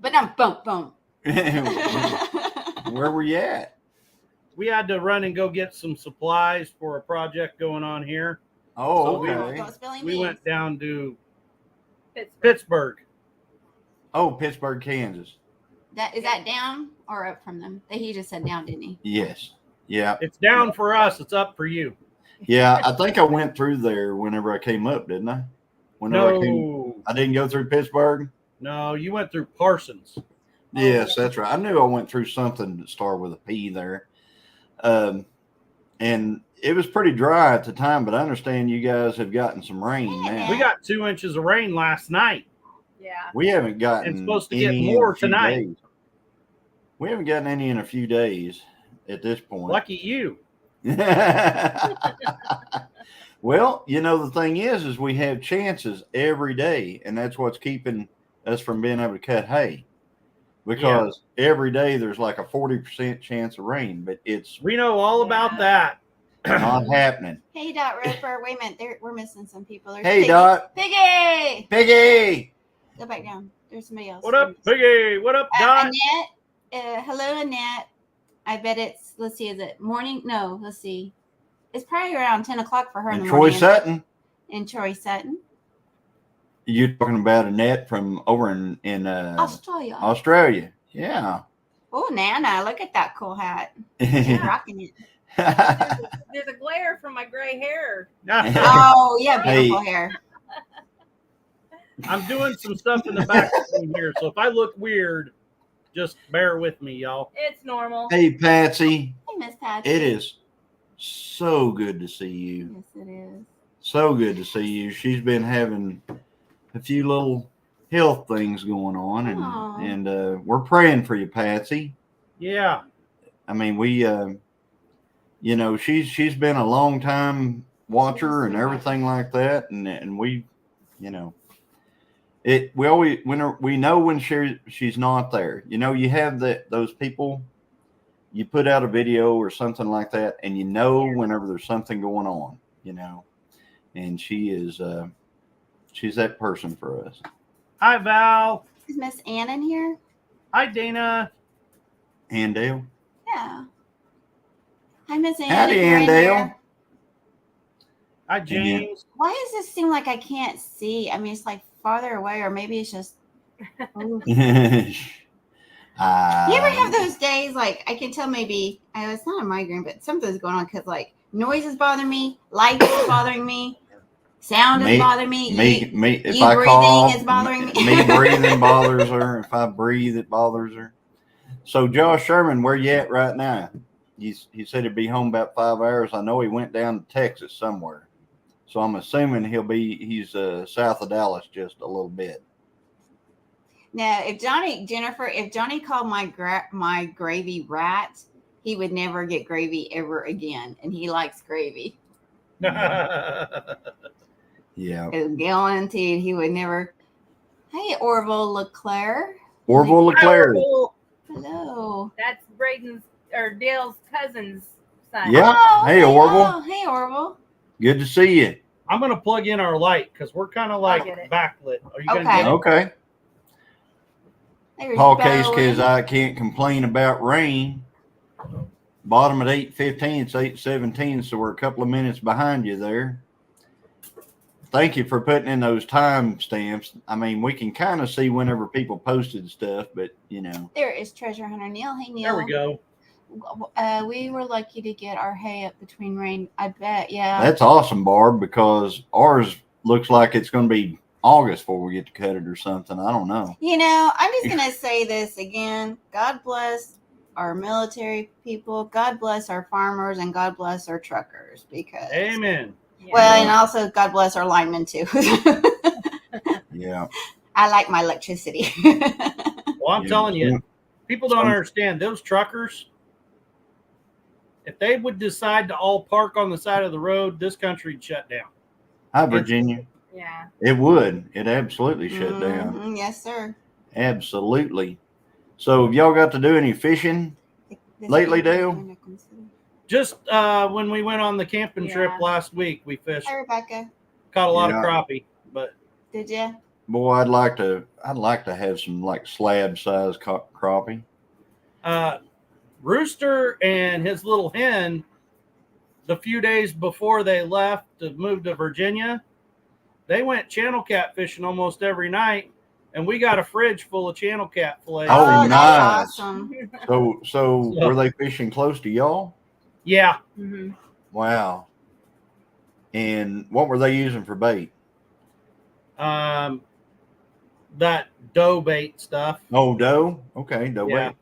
But I'm boom. Where were you at? We had to run and go get some supplies for a project going on here. Oh, So okay. Don't spill any We beans. went down to Pittsburgh. Pittsburgh. Oh, Pittsburgh, Kansas. Is that down or up from them? He just said down, didn't he? Yes. Yeah. It's down for us. It's up for you. Yeah, I think I went through there whenever I came up, didn't I? I didn't go through Pittsburgh. No, you went through Parsons. Yes, that's right. I knew I went through something that started with a P there. And it was pretty dry at the time, but I understand you guys have gotten some rain now. We got 2 inches of rain last night. Yeah. We haven't gotten It's supposed to get any more in a few tonight. days. We haven't gotten any in a few days at this point. Lucky you. Well, the thing is we have chances every day, and that's what's keeping us from being able to cut hay. Because every day there's like a 40% chance of rain, but it's We know all about that. not happening. Hey, Dot Roper. Wait a minute. We're missing some people. There's Hey, Piggy. Dot. Piggy! Piggy! Go back down. There's somebody else. What up, Piggy? What up, Dot? Annette. Hello, Annette. I bet it's, let's see, is it morning? No, let's see. It's probably around 10 o'clock for her in And the Troy morning. Sutton. And Troy Sutton. You're talking about Annette from over in Australia. Australia. Yeah. Oh, Nana, look at that cool hat. She's rocking it. There's a glare from my gray hair. Oh, yeah, beautiful hair. I'm doing some stuff in the back here, so if I look weird, just bear with me, y'all. It's normal. Hey, Patsy. Hey, Miss Patsy. It is so good to see you. Yes, it is. So good to see you. She's been having a few little health things going on, and we're praying for you, Patsy. Yeah. I mean, we, she's been a long time watcher and everything like that, and we, we always we know when she's not there. You have those people. You put out a video or something like that, and whenever there's something going on, and she is she's that person for us. Hi, Val. Is Miss Ann in here? Hi, Dana. Andale. Yeah. Hi, Miss Ann. Howdy, if you're in Andale. here. Hi, James. Why does this seem like I can't see? I mean, it's like farther away, or maybe it's just. Ooh. You ever have those days like I can tell maybe it's not a migraine, but something's going on because like noise is bothering me, light is bothering me, sound is bothering me. Me. If you I breathing call, is bothering me. Me breathing bothers her. If I breathe, it bothers her. So Josh Sherman, where you at right now? He said he'd be home about 5 hours. I know he went down to Texas somewhere, so I'm assuming he's south of Dallas just a little bit. Now, if Johnny called my gravy rat, he would never get gravy ever again, and he likes gravy. Yeah. Guaranteed he would never. Hey, Orville Leclerc. Orville Leclerc. Hello. That's Braden's or Dale's cousin's son. Yeah. Oh, hey, Orville. Oh, hey, Orville. Good to see you. I'm going to plug in our light because we're kind of like backlit. Are you going to Okay. get it? Okay. Paul Case, because I can't complain about rain. Bottom at 8:15, it's 8:17, so we're a couple of minutes behind you there. Thank you for putting in those time stamps. I mean, we can kind of see whenever people posted stuff, but There is Treasure Hunter Neil. Hey, Neil. There we go. We were lucky to get our hay up between rain. I bet, yeah. That's awesome, Barb, because ours looks like it's going to be August before we get to cut it or something. I don't know. I'm just going to say this again. God bless our military people. God bless our farmers, and God bless our truckers. Because Amen. Yeah. Well, and also God bless our linemen too. Yeah. I like my electricity. Well, I'm telling you, people don't understand. Those truckers, if they would decide to all park on the side of the road, this country'd shut down. Hi, Virginia. Yeah. It would. It absolutely shut down. Yes, sir. Absolutely. So have y'all got to do any fishing lately, Dale? Just when we went on the camping trip last week, we fished. Hi, Rebecca. Caught a lot of crappie, but Did you? boy, I'd like to have some like slab size crappie. Rooster and his little hen, the few days before they left to move to Virginia, they went channel cat fishing almost every night, and we got a fridge full of channel cat fillets. Oh, that's nice. awesome. So were they fishing close to y'all? Yeah. Mm-hmm. Wow. And what were they using for bait? That dough bait stuff. Oh, dough. Okay, dough Yeah. bait.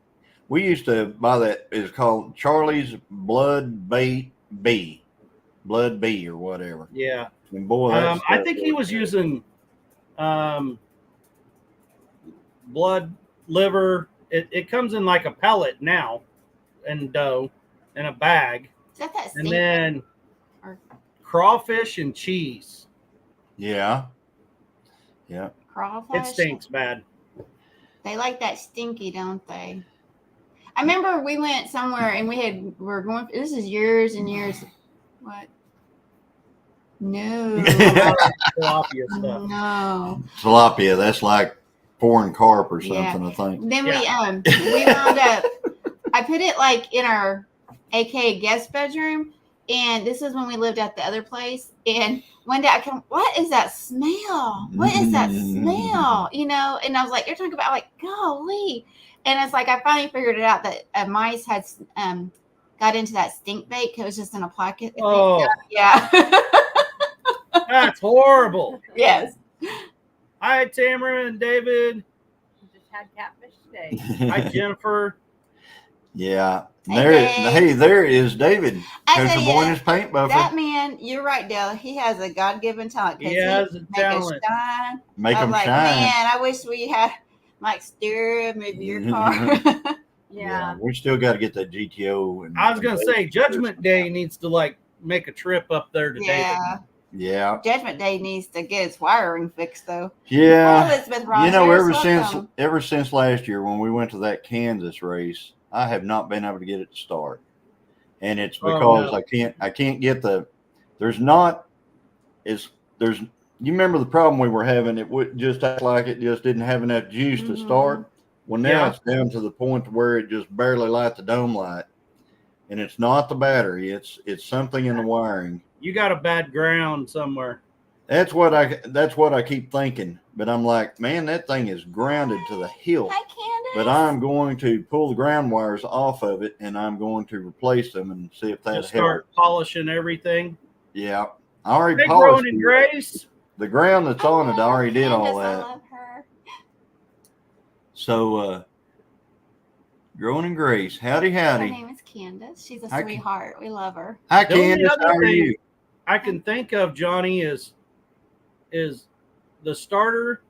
We used to buy that. It's called Charlie's Blood Bait Bee, Blood Bee or whatever. Yeah. And boy, I think he was using blood, liver. It comes in like a pellet now, and dough in a bag, Is that and stink? then Or crawfish and cheese. Yeah. crawfish? It stinks bad. They like that stinky, don't they? I remember we went somewhere and we're going. This is years and years. What? No. Tilapia stuff. No. Tilapia. That's like foreign carp or something, Yeah. I think. Then we wound up. I put it like in our AK guest bedroom, and this is when we lived at the other place. And one day I come, what is that smell? What is that smell? You know, and I was like, you're talking about like, golly. And it's like I finally figured it out that mice had got into that stink bait because it was just in a pocket. Oh, Yeah. that's horrible. Yes. Hi, Tamara and David. Just had catfish today. Hi, Jennifer. Yeah. Hey, Dave. There is David. I Country tell boy in you, his paint buffer. that man, you're right, Dale. He has a God-given talent. 'Cause He has a make us talent. shine. Make I was them like, shine. man, I wish we had Mike steer maybe your car. Yeah. We still got to get that GTO. I was gonna say Judgment Day needs to like make a trip up there today. Yeah. Yeah. Judgment Day needs to get its wiring fixed, though. Hi, Yeah. Elizabeth Rogers. You know, welcome. ever since last year when we went to that Kansas race, I have not been able to get it to start. And it's because I can't get you remember the problem we were having? It would just act like it just didn't have enough juice to start. Well, now it's down to the point where it just barely light the dome light. And it's not the battery, it's something in the wiring. You got a bad ground somewhere. That's what I keep thinking. But I'm like, man, that thing is grounded to the hilt. Hi, Candace. But I'm going to pull the ground wires off of it, and I'm going to replace them and see if that Just start helps. polishing everything. Yeah, I already Hey, polished Growing in it. Grace. The ground that's on it, I already did all Candace, I that. love her. So, Growing in Grace, howdy, Her howdy. name is Candace. She's a Hi, sweetheart. We love her. Hi, The only Candace. other How are thing- you? I can think of, Johnny, is the starter.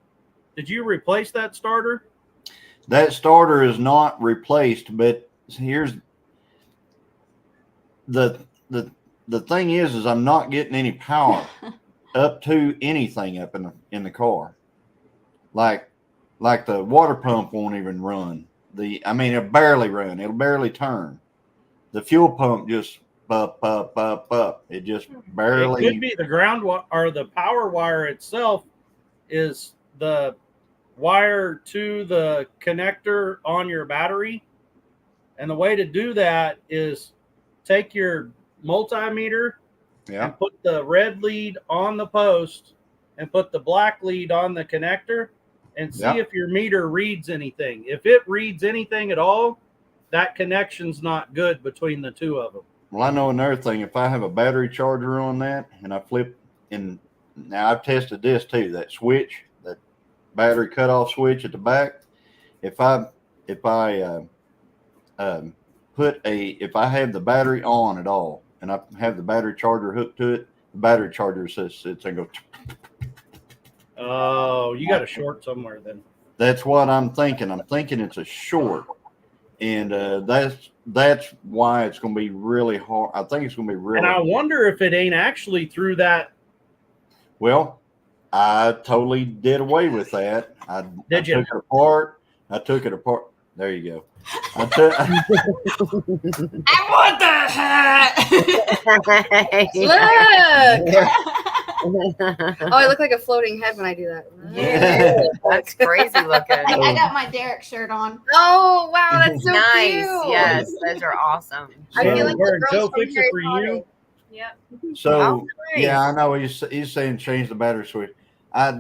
Did you replace that starter? That starter is not replaced, but here's the thing is I'm not getting any power up to anything up in the car. Like the water pump won't even run. It'll barely run. It'll barely turn. The fuel pump just up. It just barely. It could be the ground or the power wire itself is the wire to the connector on your battery. And the way to do that is take your multimeter and put the red lead on the post and put the black lead on the connector and see if your meter reads anything. If it reads anything at all, that connection's not good between the two of them. Well, I know another thing. If I have a battery charger on that and I flip, and now I've tested this too, that switch, that battery cutoff switch at the back. If I have the battery on at all and I have the battery charger hooked to it, the battery charger sits and goes. Oh, you got a short somewhere then. That's what I'm thinking. I'm thinking it's a short, and that's why it's going to be really hard. I think it's going to be really. And I wonder if it ain't actually through that. Well, I totally did away with that. I took it apart. There you go. I want the hat. Look. I look like a floating head when I do that. Yeah, that's crazy looking. I got my Derek shirt on. Oh wow, that's so Nice. cute. Yes, those are awesome. I feel So- like the Where girls Joe from fix it Harry for Potter. you. Yep. So Oh, nice. yeah, I know he's saying change the battery switch. I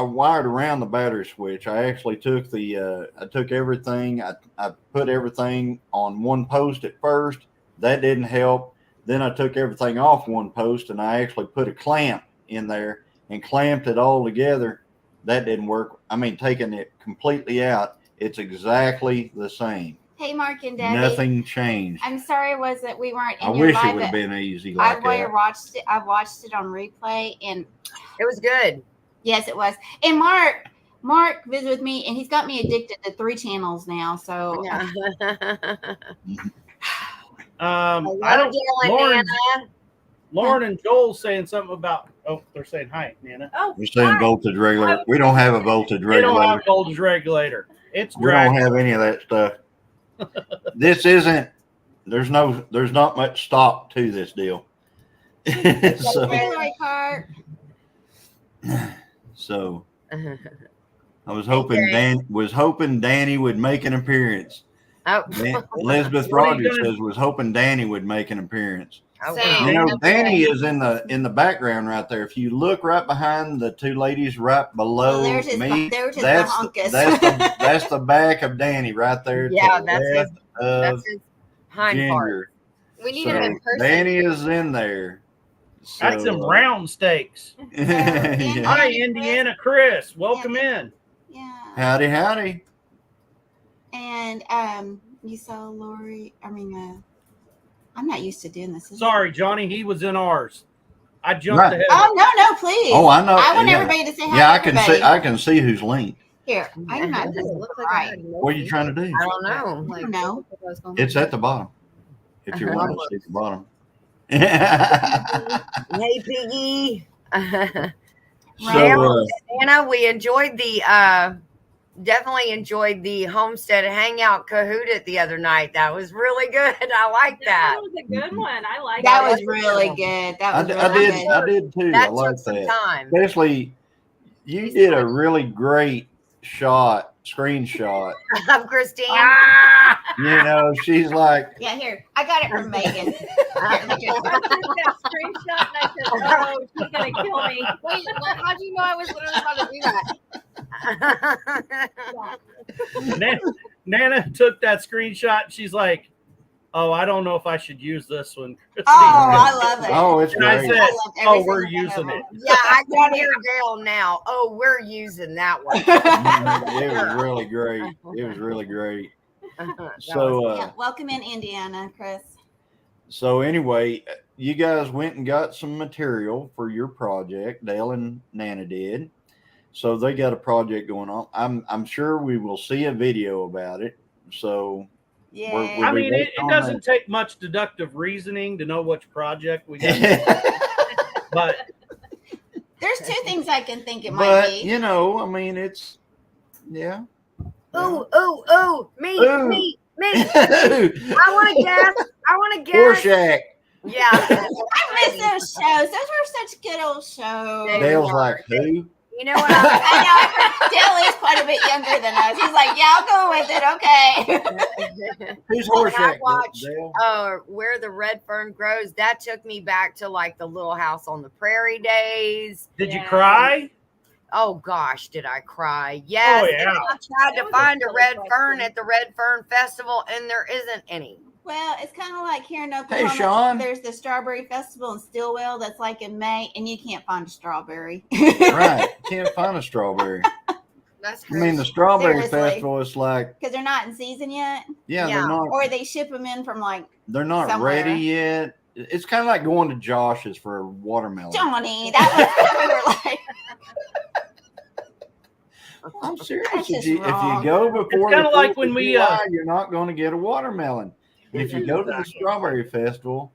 wired around the battery switch. I actually took I took everything. I put everything on one post at first. That didn't help. Then I took everything off one post and I actually put a clamp in there and clamped it all together. That didn't work. I mean, taking it completely out, it's exactly the same. Hey, Mark and Debbie. Nothing changed. I'm sorry, we weren't in I your wish it live. would have but been easy I like that. watched it. I watched it on replay, and It was good. yes, it was. And Mark visited with me, and he's got me addicted to 3 channels now. So Yeah. I Hello, don't. Dylan, Lauren, Nana. Lauren and Joel saying something about. Oh, they're saying hi, Nana. Oh, We're saying voltage regulator. We don't have a voltage They don't regulator. have voltage regulator. It's We don't drag. have any of that stuff. This isn't. There's not much stock to this deal. so, Hillary Cart. so I was hoping Danny would make an appearance. Oh, Elizabeth What are you Rogers gonna- says was hoping Danny would make an appearance. Same. You know, Okay. Danny is in the background right there. If you look right behind the 2 ladies right below There's his me, bahunkus. that's the back of Danny right there. to Yeah, the that's his- left of that's his hind part. Ginger. We need So him in person. Danny is in there. That's So, some round steaks. yeah. Hi, Indiana Chris. Welcome in. Yeah. Howdy. And you saw Lori. I'm not used to doing this. Sorry, Johnny. He was in ours. I jumped Right. ahead. Oh no, please. Oh, I know. I want yeah. everybody to say hi. Yeah, to everybody. I can see who's linked. Here, I'm not. It This doesn't is look like I right. had no What are you face. trying to do? I don't know. Like, I know. what was going It's on. at the bottom. If you want to see the bottom. Hey, Piggy. So, Anna, we enjoyed definitely enjoyed the Homestead Hangout Kahoot the other night. That was really good. I like that. That was a good one. I like That it. was really good. That was I really did. good. I did too. I That like took some that. time. Especially, you did a really great screenshot. Of Christine. Ah! You know, she's like, Yeah, here. I got it from Megan. I took that screenshot and I said, "Oh, she's gonna kill me." Wait, how do you know I was literally about to do that? Nana took that screenshot. And she's like, "Oh, I don't know if I should use this one." Oh, I love it. oh, it's And I great. said, I loved every "Oh, we're single one of using them. it." Yeah, I can hear Gail now. Oh, we're using that one. It was really great. It was really great. So, Yeah, welcome in Indiana, Chris. so anyway, you guys went and got some material for your project. Dale and Nana did. So they got a project going on. I'm sure we will see a video about it. So Yeah. We're I mean, it on doesn't take much deductive reasoning to know which project we got. But There's 2 things I can think it might but be. you know, I mean, it's yeah. Oh, me. Ooh. I want to guess. Rorschach. Yeah. I miss those shows. Those were such good old shows. Dale's like, who? You know what? I know. Dale is quite a bit younger than us. He's like, yeah, I'll go with it. Okay. Who's When I Rorschach? watched Dale? Where the Red Fern Grows, that took me back to like the Little House on the Prairie days. did you Yeah. cry? Oh gosh, did I cry? Yes. Oh, yeah. And I tried That to was a find a silly red question. fern at the Red Fern Festival, and there isn't any. Well, it's kind of like here in Oklahoma. Sean. There's the Strawberry Festival in Stillwell that's like in May, and you can't find a strawberry. Right. Can't find a strawberry. That's I mean, the crazy. strawberry Seriously. festival is like, Because they're not in season yet, yeah, Yeah. or they ship them in from like they're not somewhere. ready yet. It's kind of like going to Josh's for a watermelon. Johnny. That was we were like, I'm serious. That's If just you wrong. go before It's kinda the like 4th when of we, July, you're not going to get a watermelon. And if you go to the strawberry festival,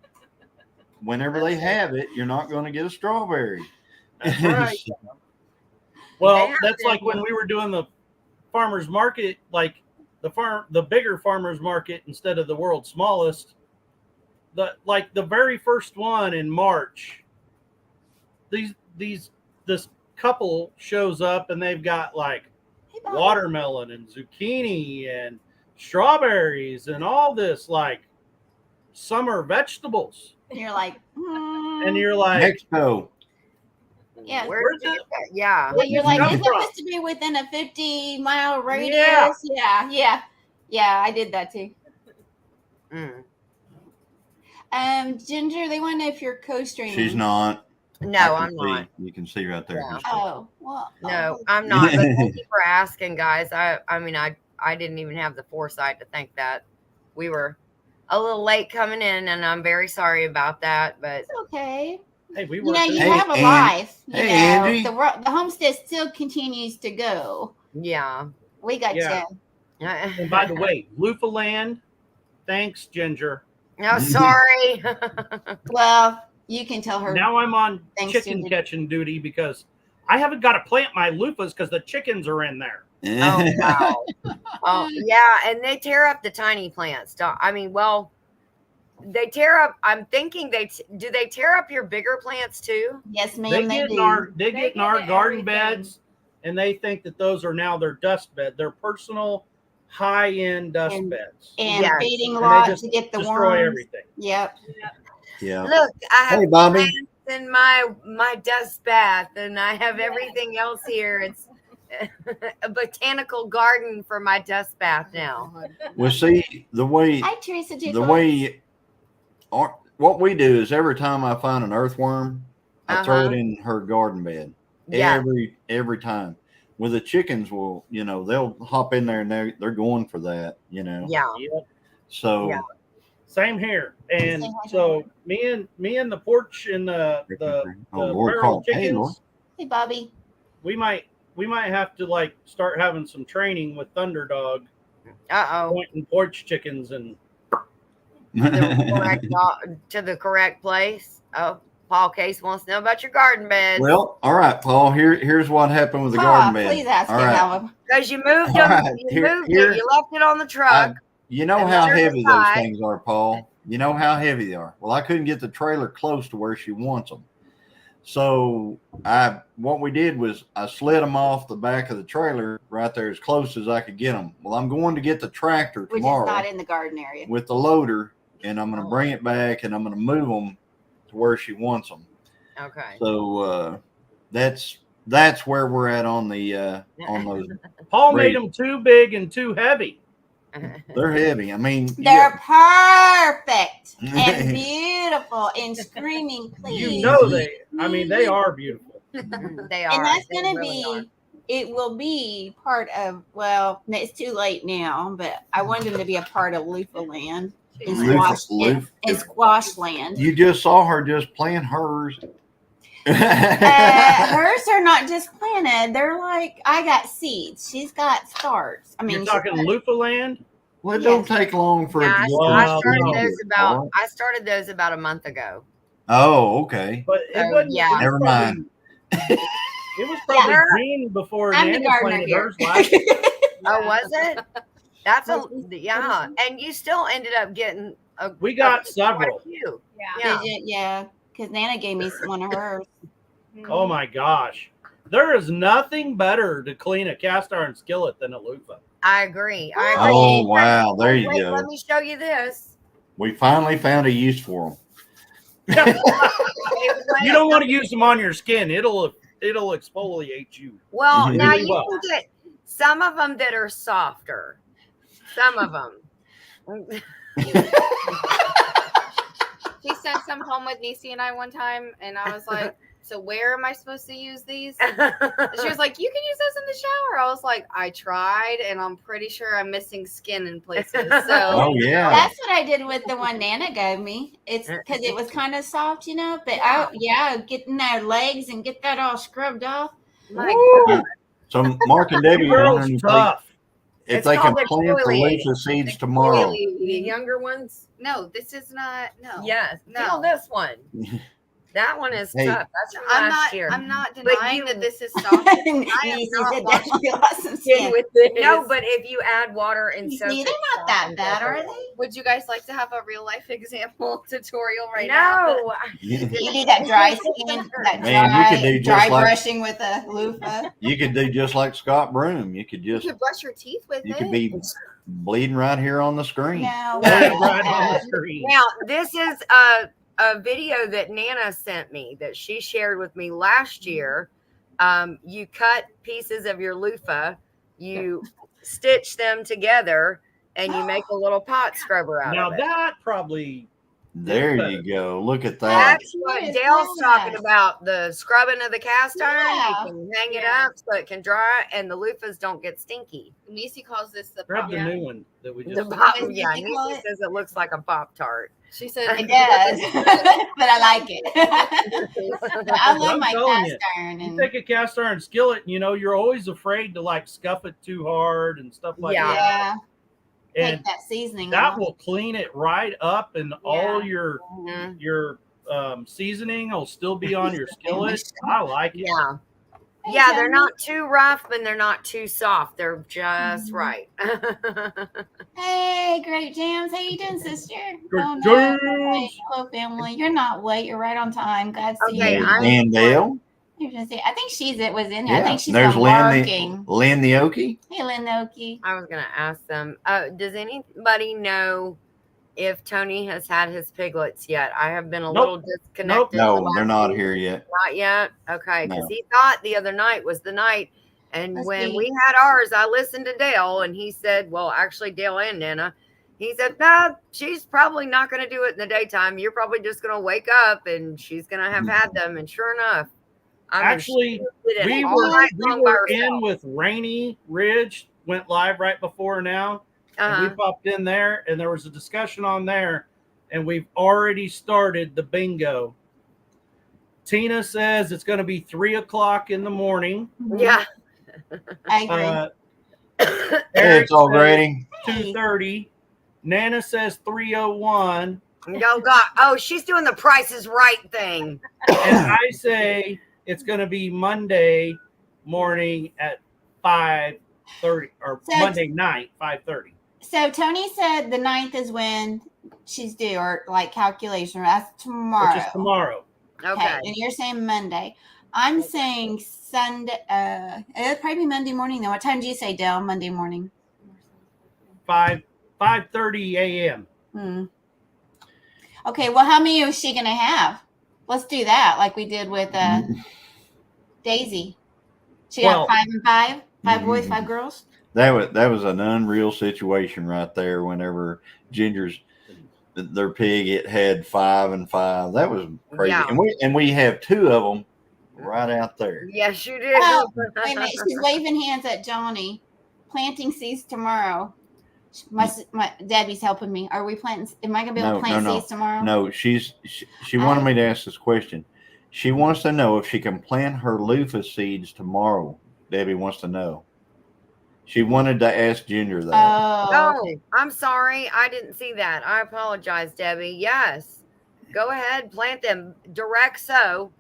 whenever they have it, you're not going to get a strawberry. That's right. Well, They that's have like when we were doing the farmers market, like the bigger farmers market instead of the world's smallest. The very first one in March. this couple shows up and they've got like Hey, Bobby. watermelon and zucchini and strawberries and all this like summer vegetables. And you're like, And you're like, Mexico. yeah. Where did you get that? Yeah. Yeah, you're like, come it's from? supposed to be within a 50-mile radius. Yeah. Yeah, I did that too. Mm. Ginger, they want to know if you're co-streaming. She's not. No, I can I'm see. not. You can see right there. Yeah. Oh, well. No, oh. I'm not. But thank you for asking, guys. I mean, I didn't even have the foresight to think that. We were a little late coming in, and I'm very sorry about that. But It's okay. hey, we You were know, you Hey, have a Andy. life. You Hey, know, Andy. the homestead still continues to go. yeah. We got Yeah. you. And by the way, Lufa Land, thanks, Ginger. No, sorry. Well, you can tell her. Now I'm on Thanks, chicken Ginger. catching duty because I haven't got to plant my loofahs because the chickens are in there. Oh wow. Oh yeah, and they tear up the tiny plants. I mean, well, they tear up. I'm thinking do they tear up your bigger plants too? Yes, They ma'am, they get in do. our They get in get our in garden everything. beds, and they think that those are now their dust bed, their personal high end dust And- beds. And Yes. feeding And they lot just to get the Destroy worms. everything. Yep. Yeah. Look, I have Hey, Bobby. plants in my dust bath, and I have everything else here. It's a botanical garden for my dust bath now. Well, see the way Hi, Teresa. what we do is every time I find an earthworm, I throw it Uh-huh. in her garden bed. Yeah. Every time. With the chickens, will they'll hop in there and they're going for that. Yeah. Yep. So Yeah. Same here. And Say hi to so me and the porch and the Lord, feral call. Hey, chickens, Lord. Hey, Bobby. we might have to like start having some training with Thunderdog, Uh-oh. pointing porch chickens and To the correct place. Oh, Paul Case wants to know about your garden beds. Well, all right, Paul. Here's what happened with the garden bed. Please ask All him right. how. Because you moved All them, right, you moved here- it, you left it on the truck. You know And how they're heavy those inside. things are, Paul. You know how heavy they are. Well, I couldn't get the trailer close to where she wants them. So what we did was I slid them off the back of the trailer right there as close as I could get them. Well, I'm going to get the tractor Which is tomorrow not in the garden area. with the loader, and I'm going to bring it back and I'm going to move them to where she wants them. Okay. So that's where we're at on the on those. Paul Great. made them too big and too heavy. They're heavy. I mean, They're perfect and beautiful and screaming, please. You know they are beautiful. They are. And that's They going to really are. it will be part of, well, it's too late now, but I want them to be a part of Lufa Land and Squash Land. You just saw her just plant hers. Hers are not just planted. They're like, I got seeds. She's got starts. I mean, You're talking Lufa Land? Well, it don't take long for Yeah, it to get Well, I those started seeds, those all about right? I started those about a month ago. Oh, okay. But it So, wasn't. yeah. it was Never probably- mind. It was probably Yeah. green before I'm the Nana gardener planted here. hers last. Oh, was it? That's yeah. And you still ended up getting We got quite a several. few. Yeah. Yeah, because Nana gave me one of hers. Oh my gosh. There is nothing better to clean a cast iron skillet than a loofah. I agree. I agree. Oh, wow. There you Wait, go. let me show you this. We finally found a use for them. You don't want to use them on your skin. It'll exfoliate you. Well, Mhm. now Really you well. can get some of them that are softer. Some of them. She sent some home with Nisi and I one time, and I was like, "So where am I supposed to use these?" And she was like, "You can use those in the shower." I was like, "I tried, and I'm pretty sure I'm missing skin in places." So Oh, yeah. That's what I did with the one Nana gave me. It's because it was kind of soft, But getting their legs and get that all scrubbed off. My God. So Mark and Debbie You are girls wondering tough. if It's they can called the plant the exfoliating. Lufa seeds tomorrow. The younger ones? no, this is not. No. Yes. No. Feel this one. That one is Hey. tough. That's from I'm last not. year. I'm not But denying you- that this is soft. I am Easy not said washing that. You lost some skin. with this. No, but if you add water and You soak see, it, they're not that softens bad, up a are little. they? Would you guys like to have a real life example tutorial right now? No. You do that dry skin, that Man, you could dry, do dry just like brushing with a loofah. you could do just like Scott Broom. You could You just could brush your teeth with you it. could be bleeding right here on the screen. No, Right way. on the screen. Now, this is a video that Nana sent me that she shared with me last year. You cut pieces of your loofah, you stitch them together, and you make a little pot scrubber out Now of it. that probably There you go. Look at that. That's What what is Dale's that? talking about. The scrubbing of the cast iron. Yeah. You can hang it Yeah. up so it can dry, and the loofahs don't get stinky. Nisi calls this the grab pop. the new one that we The just. pop, What yeah, did you call Nisi it? says it looks like a Pop-Tart. She said It does, but I like it. But I love I'm my telling cast iron. You And take a cast iron skillet, you know, you're always afraid to like scuff it too hard and stuff like Yeah. that. yeah, And take that seasoning that off. will clean it right up, and all your Mhm. seasoning will still be on your skillet. I like it. Yeah. Hey, Yeah, they're Jen. not too rough and they're not too soft. They're just Mhm. right. Hey, Great Jams. How you doing, sister? Great Oh, no. Jams. Hello, family. You're not late. You're right on time. Glad to see Okay, you. I'm- And Dale. I think she's was in here. I Yeah. think she's There's been Lynn working. the Okie. Hey, Lynn Okie. I was going to ask them, does anybody know if Tony has had his piglets yet? I have been a little disconnected. Nope. the No, they're last not week. here yet. Not yet? Okay, because No. he thought the other night was the night. And Let's when see. we had ours, I listened to Dale, and he said, well, actually, Dale and Nana, he said, no, she's probably not going to do it in the daytime. You're probably just going to wake up, and she's going to have had them. And sure enough, Actually, she did it we all were night long by herself. in with Rainy Ridge, went live right before now. And we Uh-huh. popped in there, and there was a discussion on there, and we've already started the bingo. Tina says it's going to be 3:00 in the morning. Yeah. I agree. Eric It's already. says 2:30. Nana says 3:01, Oh, God. Oh, she's doing the Price is Right thing. and I say it's going to be Monday morning at 5:30, or So- Monday night 5:30. So Tony said the 9th is when she's due, or like calculation. That's tomorrow. Which is tomorrow. Okay. And you're saying Monday. I'm saying Sunday. It'll probably be Monday morning though. What time do you say, Dale? Monday morning. 5:30 a.m. Okay. Well, how many is she gonna have? Let's do that, like we did with Daisy. She got Well- 5 and 5. 5 boys, Mhm. 5 girls. That was an unreal situation right there. Whenever Ginger's their pig, it had 5 and 5. That was crazy. Yeah. And we have 2 of them right out there. Yes, you do. Oh, wait a minute. She's waving hands at Johnny. Planting seeds tomorrow. My Debbie's helping me. Are we planting? Am I gonna be able to plant seeds tomorrow? No, she wanted me to ask this question. She wants to know if she can plant her loofah seeds tomorrow. Debbie wants to know. She wanted to ask Ginger that. Oh, Oh, I'm sorry. I didn't see that. I apologize, Debbie. Yes. Go ahead, plant them. Direct sow.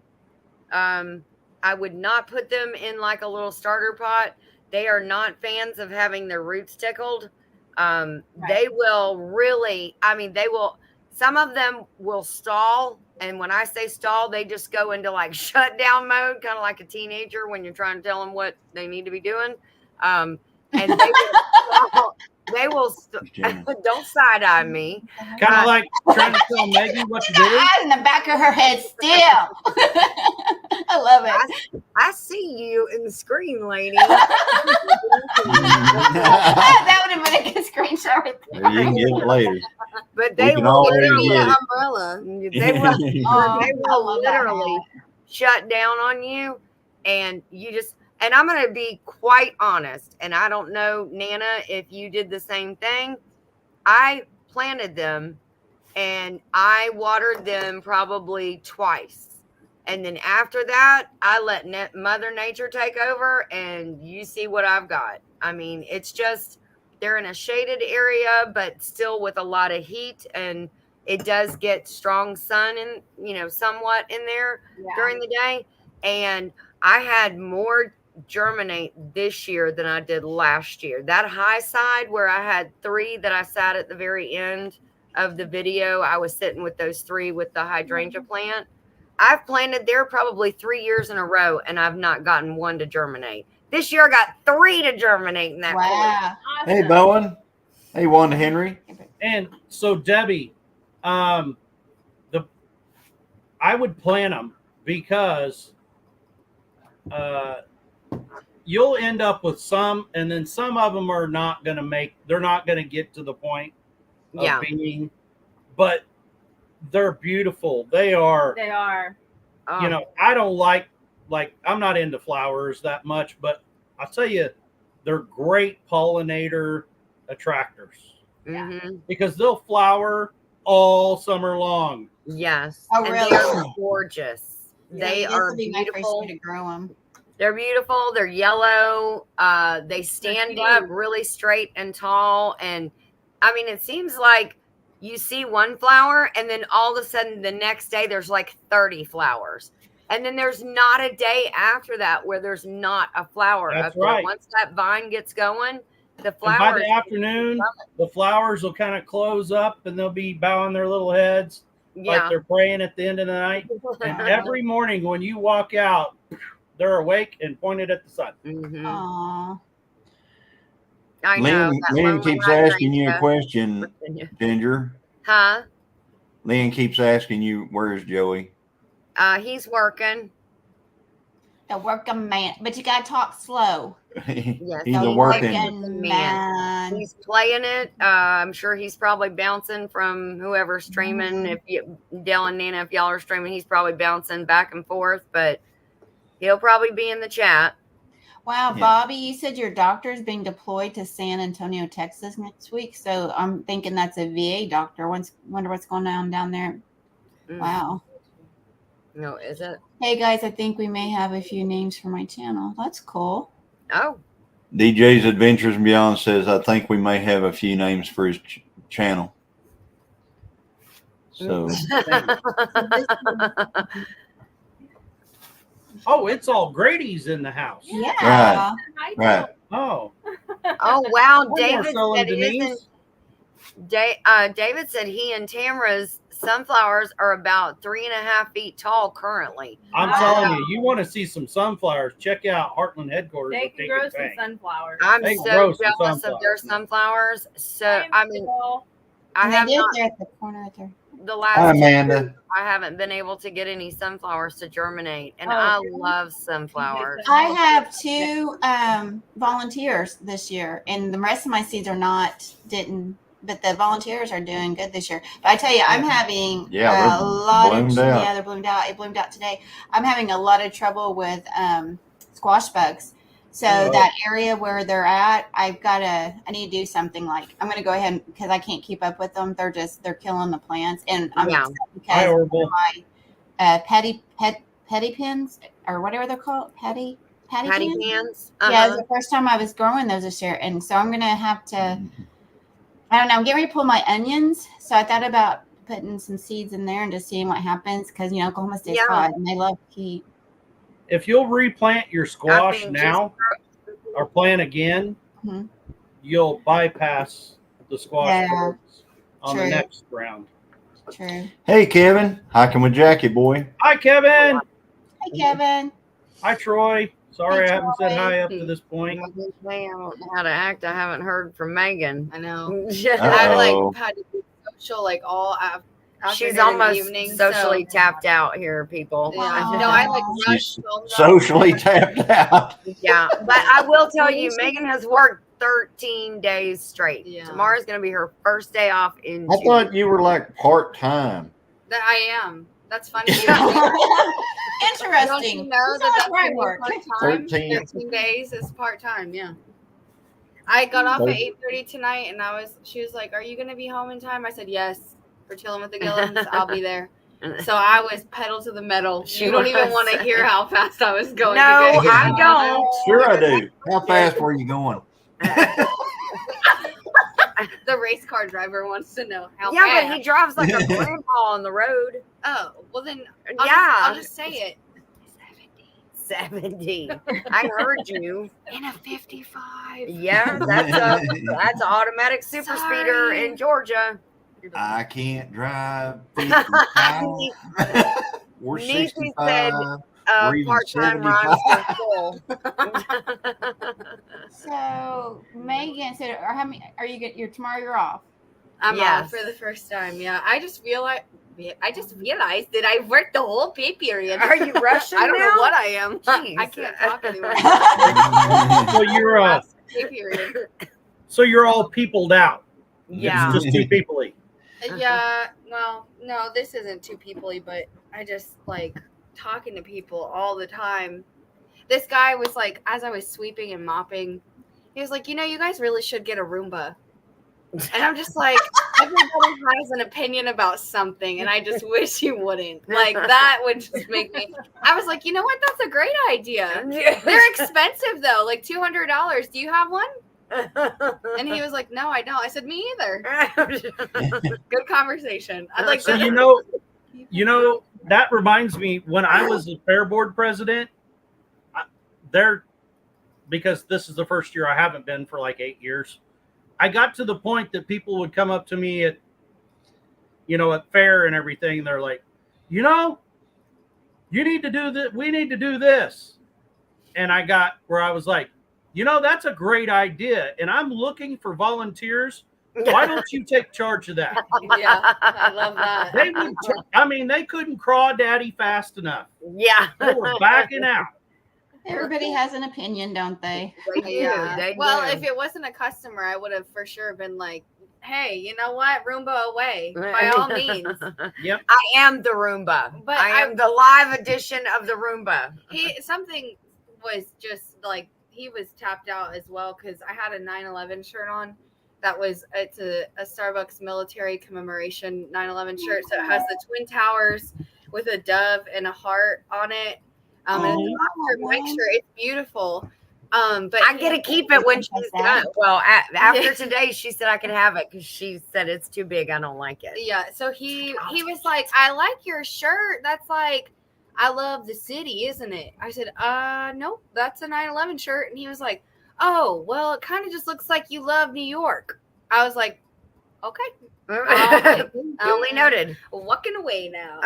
I would not put them in like a little starter pot. They are not fans of having their roots tickled. They will really, some of them will stall. And when I say stall, they just go into like shutdown mode, kind of like a teenager when you're trying to tell them what they need to be doing. And they will don't side eye me. Kind of like trying to tell Maggie what to the do. eyes in the back of her head still. I love it. I see you in the screen, lady. That would have been a good screenshot right there. You can get it later. But We they can will already literally, get it. Umbrella. they will, Oh, they I will love that literally hat. shut down on you, and I'm going to be quite honest, and I don't know, Nana, if you did the same thing. I planted them, and I watered them probably twice. And then after that, I let Mother Nature take over, and you see what I've got. I mean, it's just, they're in a shaded area, but still with a lot of heat. And it does get strong sun and somewhat in there Yeah. during the day. And I had more germinate this year than I did last year. That high side where I had 3 that I sat at the very end of the video, I was sitting with those 3 with the hydrangea plant. I've planted there probably 3 years in a row, and I've not gotten one to germinate. This year I got 3 to germinate in that court. Wow. Awesome. Hey, Bowen. Hey, Wanda Henry. And so Debbie, I would plant them because you'll end up with some, and then some of them are not going to they're not going to get to the point of being, but they're beautiful. They are. They are. Oh, I don't like I'm not into flowers that much, but I'll tell you, they're great pollinator attractors mhm. because they'll flower all summer long. Yes. Oh, and really? they are gorgeous. They This are will be my first beautiful. year to grow them. They're beautiful. They're yellow. They stand up really straight and tall. And I mean, it seems like you see one flower and then all of a sudden the next day there's like 30 flowers. And then there's not a day after that where there's not a flower That's up there. right. Once that vine gets going, the And by flowers. the afternoon, the flowers will kind of close up and they'll be bowing their little heads like they're praying at the end of the night. And every morning when you walk out, they're awake and pointed at the sun. Mhm. Aw. I know. that Lynn lonely keeps asking you a hydrangea. question, Ginger. Huh? Lynn keeps asking you, where's Joey? He's working. The working man, but you gotta talk slow. Yes, He's The a working. working man. man. He's playing it. I'm sure he's probably bouncing from whoever's streaming. Mhm. If you, Dell and Nana, if y'all are streaming, he's probably bouncing back and forth, but he'll probably be in the chat. Wow, Yeah. Bobby, you said your doctor's being deployed to San Antonio, Texas next week. So I'm thinking that's a VA doctor. Wonder what's going on down there. Mm. Wow. No, is it? Hey guys, I think we may have a few names for my channel. That's cool. Oh, DJ's Adventures and Beyond says, I think we may have a few names for his channel. So, Oh, it's all Grady's in the house. Yeah. Right. Hi, right. Oh, oh wow! one David more selling said Denise. David said he and Tamara's sunflowers are about 3.5 feet tall currently. I'm Wow. telling you, you want to see some sunflowers, check out Heartland headquarters. They with can Deacon grow some Fang. sunflowers. I'm They so grow some jealous of their sunflowers. So I mean, I And have they did not there at the corner right there. the Hi, last 2 Amanda. years, I haven't been able to get any sunflowers to germinate, and Oh, I really? love sunflowers. I have 2 volunteers this year, and the rest of my seeds are but the volunteers are doing good this year. But I tell you, I'm having Yeah, a they're lot of bloomed out. yeah, they're bloomed out. It bloomed out today. I'm having a lot of trouble with squash bugs. So that area where they're at, I need to do something like I'm gonna go ahead because I can't keep up with them. They're killing the plants, and I'm Yeah. upset Hi, because Orville. my petty pins or whatever they're called, patty Patty pins. pans. Yeah, it was the first time I was growing those this year, and so I'm gonna have to. I don't know. I'm getting ready to pull my onions, so I thought about putting some seeds in there and just seeing what happens because Oklahoma State's Yeah. hot and they love heat. If you'll replant your squash mean, now or plant again, Mhm. you'll bypass the squash Yeah, bugs on the true. next round. True. Hey, Kevin. Hiking with Jackie, boy. Hi, Kevin. Hey, Kevin. Hi, Troy. Sorry Hey, I haven't said Troy. hi up to this point. I don't know how to act. I haven't heard from Megan. I know. Uh-oh. I've like had to be social like all afternoon She's and almost evening, socially so, tapped out here, people. yeah. No, I like Wow. rushed She's home. socially tapped out. Yeah, but I will tell you, Megan has worked 13 days straight. Yeah. Tomorrow's going to be her first day off in I June. thought you were like part-time. That I am. That's funny. Interesting. Don't you know That's that right that's work. part-time? 13. 13 days is part-time, yeah. I got off at 8:30 tonight, and she was like, "Are you gonna be home in time?" I said, "Yes." For Chillin with the Gilliams, I'll be there. So I was pedal to the metal. She You don't even was. want to hear how fast I was going. No, to get here. I don't. Sure I do. How fast were you going? The race car driver wants to know how Yeah, fast. but he drives like a grandpa on the road. Oh, well then I'll just say it. 70. I heard you. In a 55. Yeah, that's an automatic super speeder Sorry. in Georgia. I can't drive 55 or Niecy 65. or even Part-time rhymes were 75. full. So Megan said, "Or how many are you get your tomorrow? You're off." I'm Yes. off for the first time. Yeah, I just realized that I worked the whole pay period. Are you Russian I don't now? know what I am. Jeez. I can't talk anymore. So you're Pay period. so you're all peopled out. Yeah. It's just too peoply. Yeah. Well, no, this isn't too peoply, but I just like talking to people all the time. This guy was like, as I was sweeping and mopping, he was like, you guys really should get a Roomba. And I'm just like, everybody has an opinion about something, and I just wish you wouldn't. Like, that would just make me. I was like, you know what? That's a great idea. They're expensive, though, like $200. Do you have one? And he was like, no, I don't. I said, me either. Good conversation. I'd like So to. you know that reminds me when I was the fair board president. Because this is the first year I haven't been for like 8 years. I got to the point that people would come up to me at fair and everything. And they're like, you need to do that. We need to do this. And I got where I was like, that's a great idea. And I'm looking for volunteers. Why don't you take charge of that? Yeah, I love that. They couldn't crawdaddy fast enough. Yeah. They were backing out. Everybody has an opinion, don't they? Yeah. They Well, do. if it wasn't a customer, I would have for sure been like, hey, you know what? Roomba away. By all means. Yep. I am the Roomba. But I am the live edition of the Roomba. Something was just like, he was tapped out as well because I had a 9/11 shirt on. It's a Starbucks military commemoration 9/11 shirt. So it has the Twin Towers with a dove and a heart on it. And it's a Mike shirt. It's beautiful. But I get to keep it when she's done. Well, after today, she said I could have it because she said it's too big. I don't like it. Yeah. So he was like, I like your shirt. That's like, I love the city, isn't it? I said, nope, that's a 9/11 shirt. And he was like, oh, well, it kind of just looks like you love New York. I was like, okay. Only noted. Walking away now.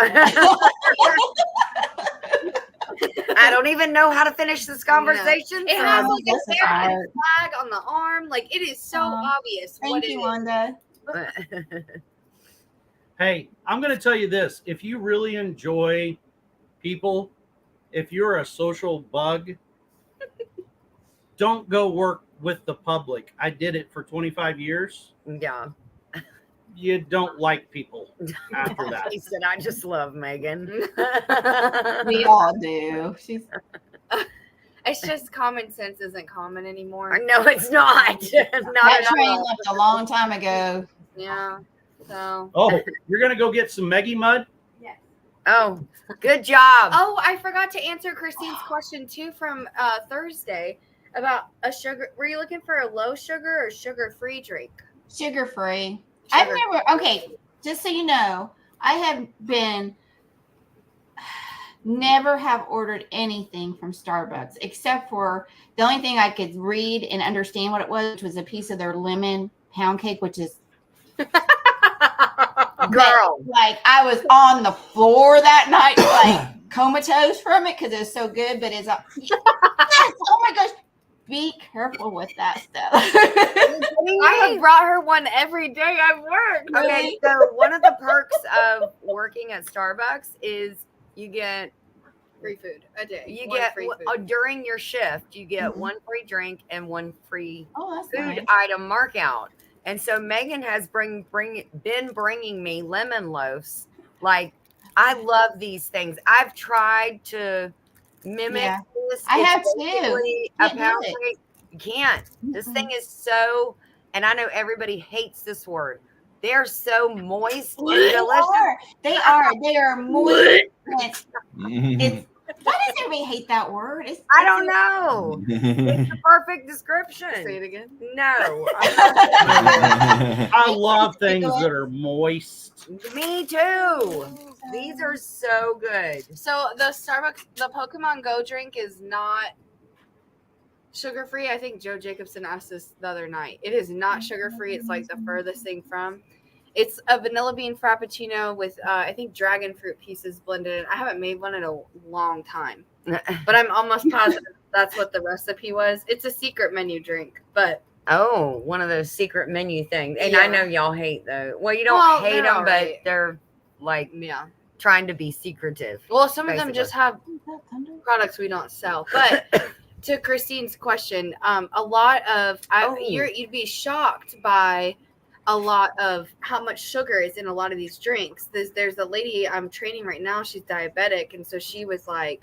I don't even know how to finish this conversation. It has like a That's American flag on the arm. Like, it is so obvious what Thank it you, is. Wanda. Hey, I'm going to tell you this. If you really enjoy people, if you're a social bug, don't go work with the public. I did it for 25 years. Yeah. You don't like people after that. He said, I just love Megan. We all do. It's just common sense isn't common anymore. No, it's not. Not That at train all. left a long time ago. Yeah. So. Oh, you're going to go get some Meggie mud? Oh, good job. Oh, I forgot to answer Christine's question too from Thursday about a sugar. Were you looking for a low sugar or sugar-free drink? Sugar free. I've never, okay, just so you know, I have never have ordered anything from Starbucks except for the only thing I could read and understand what it was, which was a piece of their lemon pound cake, which is Girl. like I was on the floor that night, like comatose from it because it was so good. But it's yes, oh my gosh, be careful with that stuff. I have brought her one every day I work. Okay, so one of the perks of working at Starbucks is you get Free food a day. free food. During your shift, you get one free drink and one free Oh, that's food nice. item mark out. And so Megan has been bringing me lemon loaves. Like, I love these things. I've tried to mimic this. I have too. basically Can't a do pound it. cake. You can't. This thing is so, and I know everybody hates this word. They're so moist and delicious. They are moist. It's why does everybody hate that word? I don't know. It's the perfect description. Say it again. No. I love things that are moist. Me too. These are so good. So the Pokemon Go drink is not sugar free. I think Joe Jacobson asked this the other night. It is not sugar free. It's like the furthest thing from. It's a vanilla bean frappuccino with I think dragon fruit pieces blended in. I haven't made one in a long time, but I'm almost positive that's what the recipe was. It's a secret menu drink, but Oh, one of those secret menu things. And Yeah. I know y'all hate those. Well, you don't Well, hate they're them, alright. but they're like yeah. trying to be secretive. Well, some of them Basically. just have products we don't sell. But to Christine's question, a lot of Oh. you'd be shocked by a lot of how much sugar is in a lot of these drinks. There's a lady I'm training right now. She's diabetic, and so she was like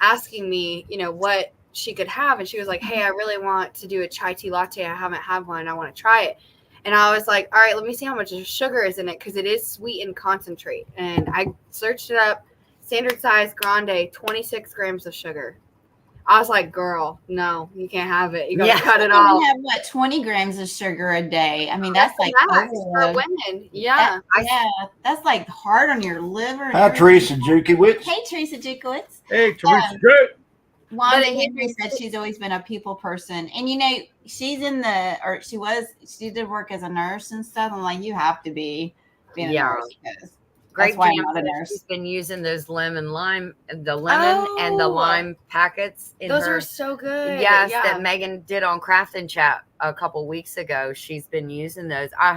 asking me, what she could have, and she was like, "Hey, I really want to do a chai tea latte. I haven't had one. I want to try it." And I was like, "All right, let me see how much sugar is in it because it is sweet and concentrate." And I searched it up. Standard size grande, 26 grams of sugar. I was like, "Girl, no, you can't have it. You gotta Yeah. cut it You off." have what 20 grams of sugar a day. I mean, that's like the max for over. women. Yeah. Yeah, that's like hard on your liver. and Hi, everything. Teresa Jukiewicz. Hey, Teresa Jukowitz. Hey, Teresa, good. Wanda But it- Henry said she's always been a people person, and she did work as a nurse and stuff. I'm like, you have to be being a Yeah. nurse because Great that's why I'm Jam not a said nurse. she's been using those the lemon and the lime packets in Those her. are so good. Yes, yeah. that Megan did on Craft and Chat a couple weeks ago. She's been using those. I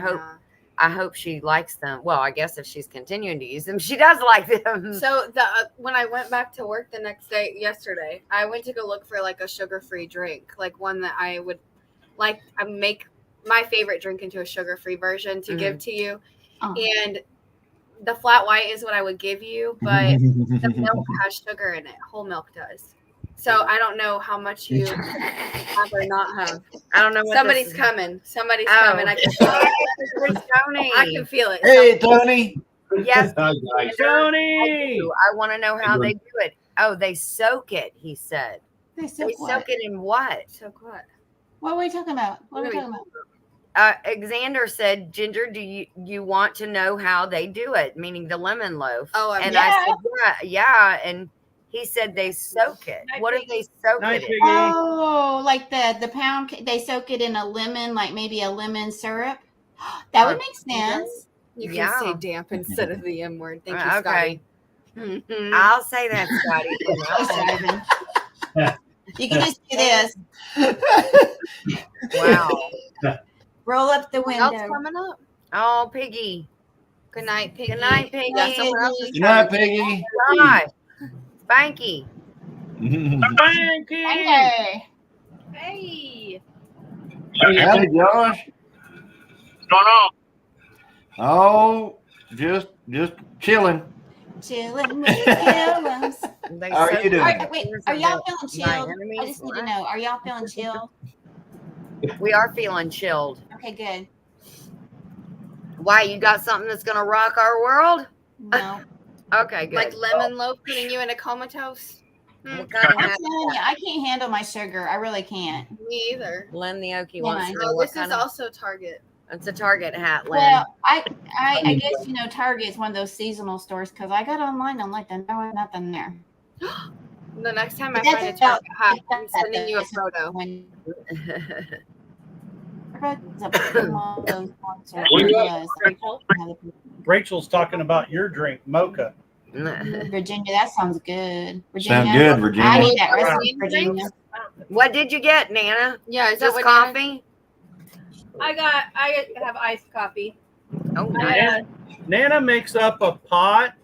hope she likes them. Well, I guess if she's continuing to use them, she does like them. So when I went back to work the next day, yesterday, I went to go look for like a sugar-free drink, like one that I would like. I make my favorite drink into a sugar-free version to give to you, and the flat white is what I would give you, but the milk has sugar in it. Whole milk does. So I don't know how much you have or not have. I don't know what Somebody's this is. coming. Somebody's Oh. coming. I can feel it. Where's Tony? I can feel it. Hey, Tony. Yes, Hi, guys. Tony. I want to know how they do it. Oh, they soak it. He said They they what? soak it in what? So what? What are we talking about? What are we talking about? Xander said, Ginger, do you want to know how they do it? Meaning the lemon loaf. Oh, and yeah. I said, yeah. And he said they soak it. Night What do Piggy. they soak Night it in? Piggy. Oh, like the pound cake, they soak it in a lemon, like maybe a lemon syrup. That would make sense. You can Yeah. say damp instead of the M word. Thank you, Okay. Scotty. Mhm. I'll say that, Scotty. Thanks, Ivan. You can just do this. Wow. Roll up the What else window. coming up? Oh, Piggy. Good night, Piggy. Good night, Piggy. Yeah, someone else is Good night, Piggy. Gosh. Spanky. Thank you. Hey. Hey. Howdy, Josh. What's going on? Oh, just chilling. Chillin' with Gilliams. They How are soak you doing? it. Wait, are y'all feeling My chilled? enemies? I just need to know. Are y'all feeling chilled? We are feeling chilled. Okay, good. Why, you got something that's going to rock our world? No. Okay, good. Like lemon loaf putting you in a comatose? What kind of I'm hat? telling you, I can't handle my sugar. I really can't. Me either. Len the Okie Yeah. wants to know Oh, what this kind is of. also Target. It's a Target hat, Len. Well, I guess Target's one of those seasonal stores because I got online. I'm like, there was nothing there. The next time I That's find a about- Target hat, I'm that's sending you a about- photo. When it's a one of those ones where What do you it was, Rachel's talking about your drink, mocha. Virginia, that sounds good. Virginia, Sound good, I Virginia. need that recipe, Virginia. What did you get, Nana? Yeah, is that Just what coffee? I have iced coffee. Oh, I, nice. Nana makes up a pot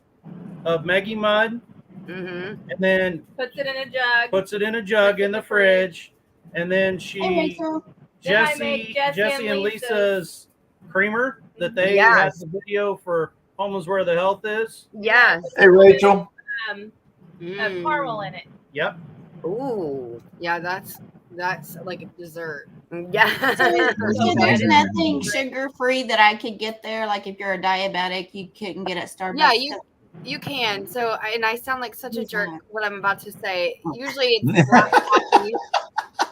of Maggie mud Mm-hmm. and then puts it in a jug. puts it in a jug in the fridge. And then Hey, she, Rachel. Then I make Jesse and Lisa's creamer that they Yes. had the video for Home is Where the Health is. Yes. Hey, Rachel. Caramel in it. Yep. Ooh. Yeah, that's like a dessert. Yeah. So there's nothing sugar free that I could get there. Like if you're a diabetic, you couldn't get at Starbucks. Yeah, you can. And I sound like such a jerk what I'm about to say. Usually it's black coffee,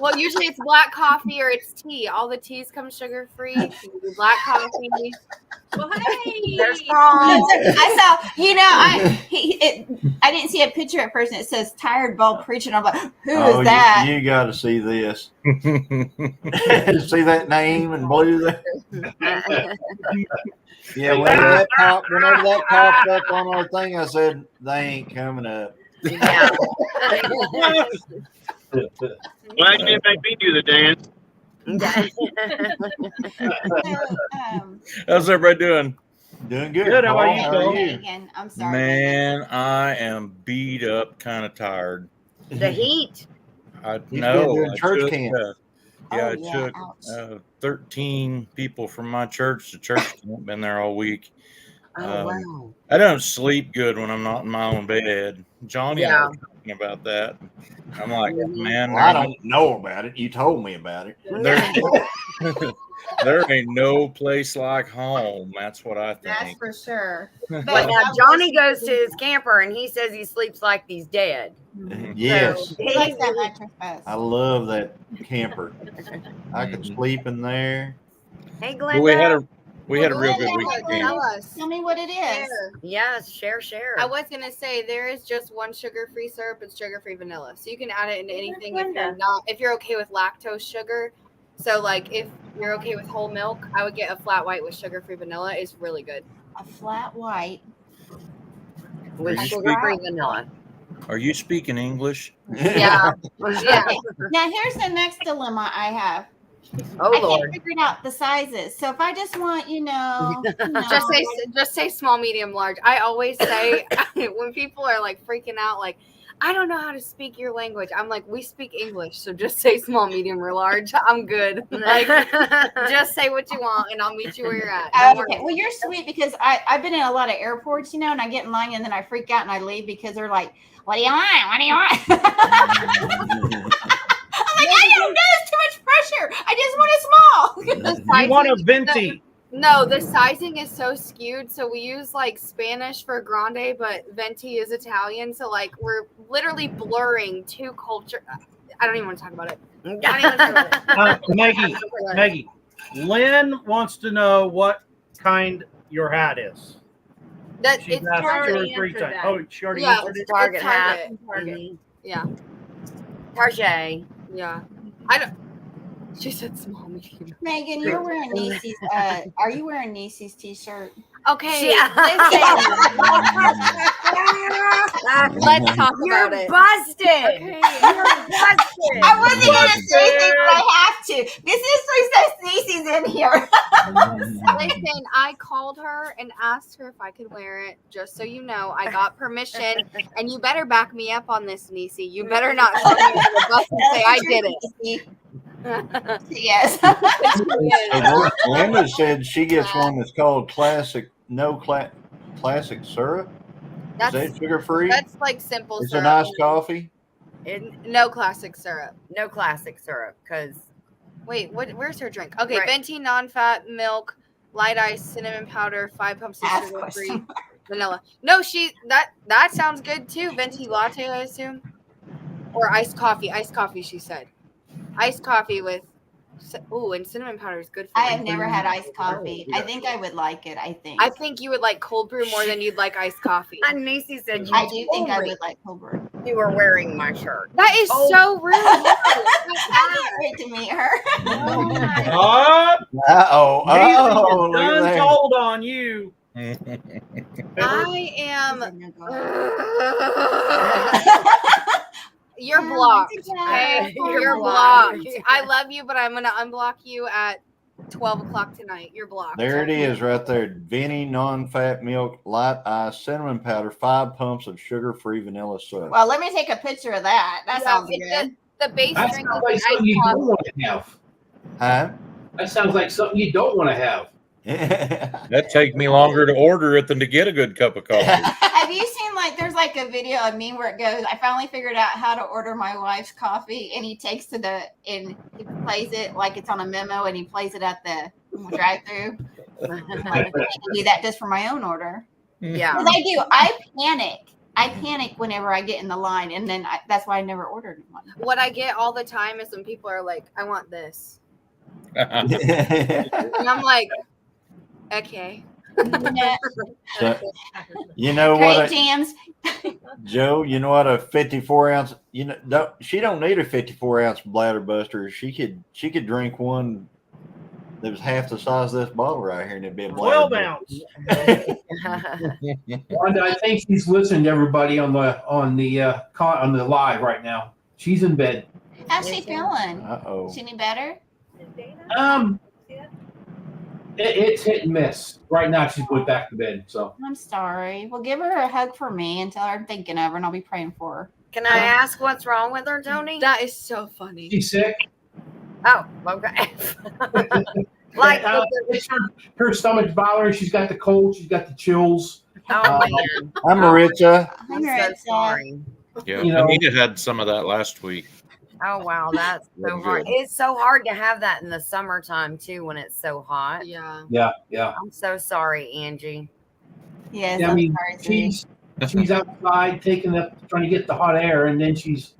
Well, usually it's black coffee or it's tea. All the teas come sugar free. Black coffee. Well, hey. There's Paul. I saw, I didn't see a picture at first and it says tired bulb preaching. I'm like, who is that? You got to see this. See that name in blue there? Yeah, whenever that popped up on our thing, I said, they ain't coming up. Yeah. Glad you didn't make me do the dance. How's everybody doing? Doing good. Good, how about Paul. you, How Phil? are you? Megan, I'm sorry. Man, I am beat up, kind of tired. The heat. I He's know. been doing I church took, camp. I yeah, took ouch. 13 people from my church to church camp. Been there all week. Oh, wow. I don't sleep good when I'm not in my own bed. Johnny and I were talking about that. I'm like, man, Well, I don't know about it. You told me about it. there ain't no place like home. That's what I That's think. for sure. But now Johnny goes to his camper and he says he sleeps like he's dead. Yes. He likes that mattress best. I love that camper. I could sleep in there. Hey, But Glenda. we had a real good Glenda, weekend. Tell us. Tell me what it is. Yes, share. I was gonna say there is just one sugar-free syrup. It's sugar-free vanilla, so you can add it into anything if you're okay with lactose sugar. So like if you're okay with whole milk, I would get a flat white with sugar-free vanilla. It's really good. A flat white. With Are you sugar-free vanilla. Are you speaking English? Yeah. Yeah. Now here's the next dilemma I have. Oh, I Lord. can't figure out the sizes. So if I just want, Just say small, medium, large. I always say when people are like freaking out, like, I don't know how to speak your language. I'm like, we speak English, so just say small, medium, or large. I'm good. Like, just say what you want, and I'll meet you where you're at. Don't okay. worry. Well, you're sweet because I've been in a lot of airports, and I get in line and then I freak out and I leave because they're like, "What do you want? What do you want?" I'm like, I don't know. It's too much pressure. I just want it small. You want a venti. No, the sizing is so skewed. So we use like Spanish for grande, but venti is Italian. So like we're literally blurring two culture. I don't even want to talk about it. I don't even want to talk about it. Maggie, Lynn wants to know what kind your hat is. That She's it's asked Target. 2 or 3 times. that. Oh, she already Yeah, answered it. Target It's hat. Target. Mhm. Yeah, Target. yeah. I don't. She said small, medium. Megan, you're wearing Niecy's. Are you wearing Niecy's t-shirt? Okay, Yeah. let's talk You're about it. busted. Okay. You're busted. I wasn't gonna say anything, but I have to. This is says Niecy's in here. Listen, I called her and asked her if I could wear it. Just so you know, I got permission, and you better back me up on this, Niecy. You better not throw me under the bus and say I did it. Yes. Linda said she gets one that's called classic syrup. Is that sugar free? That's like simple It's syrup. a nice coffee. No classic syrup. No classic syrup, because Wait, where's her drink? Okay, Right. venti, non-fat, milk, light ice, cinnamon powder, 5 pumps of Ask sugar-free, question. vanilla. No, that sounds good too. Venti latte, I assume, or iced coffee. Iced coffee, she said. Iced coffee with, and cinnamon powder is good for I you. have never had iced coffee. I think I would like it. I think you would like cold brew more than you'd like iced coffee. and Niecy said you I do think I told me would like cold brew. you were wearing my shirt. That is Oh. so rude. I can't wait to meet her. Oh, Oh, Niecy look is at done that. told on you. I am. You're Yeah, blocked. it's a Okay? job. You're blocked. I love you, but I'm gonna unblock you at 12 o'clock tonight. You're blocked. There it is right there. Venti, non-fat milk, light ice, cinnamon powder, 5 pumps of sugar-free vanilla syrup. Well, let me take a picture of that. That Yeah, sounds it's good. The base That drink sounds is like an something you iced don't coffee. want to have. Huh? That sounds like something you don't want to have. That take me longer to order it than to get a good cup of coffee. Have you seen there's like a video of me where it goes, I finally figured out how to order my wife's coffee, and he takes and he plays it like it's on a memo, and he plays it at the drive-through. Like, I can do that just for my own order. Yeah. Because I panic I panic whenever I get in the line, and then that's why I never ordered one. What I get all the time is when people are like, "I want this," So, and I'm like, "Okay." you know Great what, jams. Joe? You know what? A 54-ounce. She don't need a 54-ounce bladder buster. She could drink one that was half the size of this bottle right here, and it'd be a bladder 12 buster. ounce. Wanda, I think she's listening to everybody on the live right now. She's in bed. How's she feeling? Uh-oh. Is she any better? It's hit and miss. Right now, she's going back to bed. So I'm sorry. Well, give her a hug for me and tell her I'm thinking of her, and I'll be praying for her. Can I ask what's wrong with her, Tony? That is so funny. she's sick. Oh, okay. Like, It's her stomach's bothering. She's got the cold. She's got the chills. oh man, Hi, Maritza. I'm so Maritza. sorry. Yeah, You know- Anita had some of that last week. Oh wow, that's so Really hard. good. It's so hard to have that in the summertime too, when it's so hot. Yeah. Yeah. I'm so sorry, Angie. Yes, Yeah, I I'm mean, sorry. Sue. she's outside trying to get the hot air, and then she's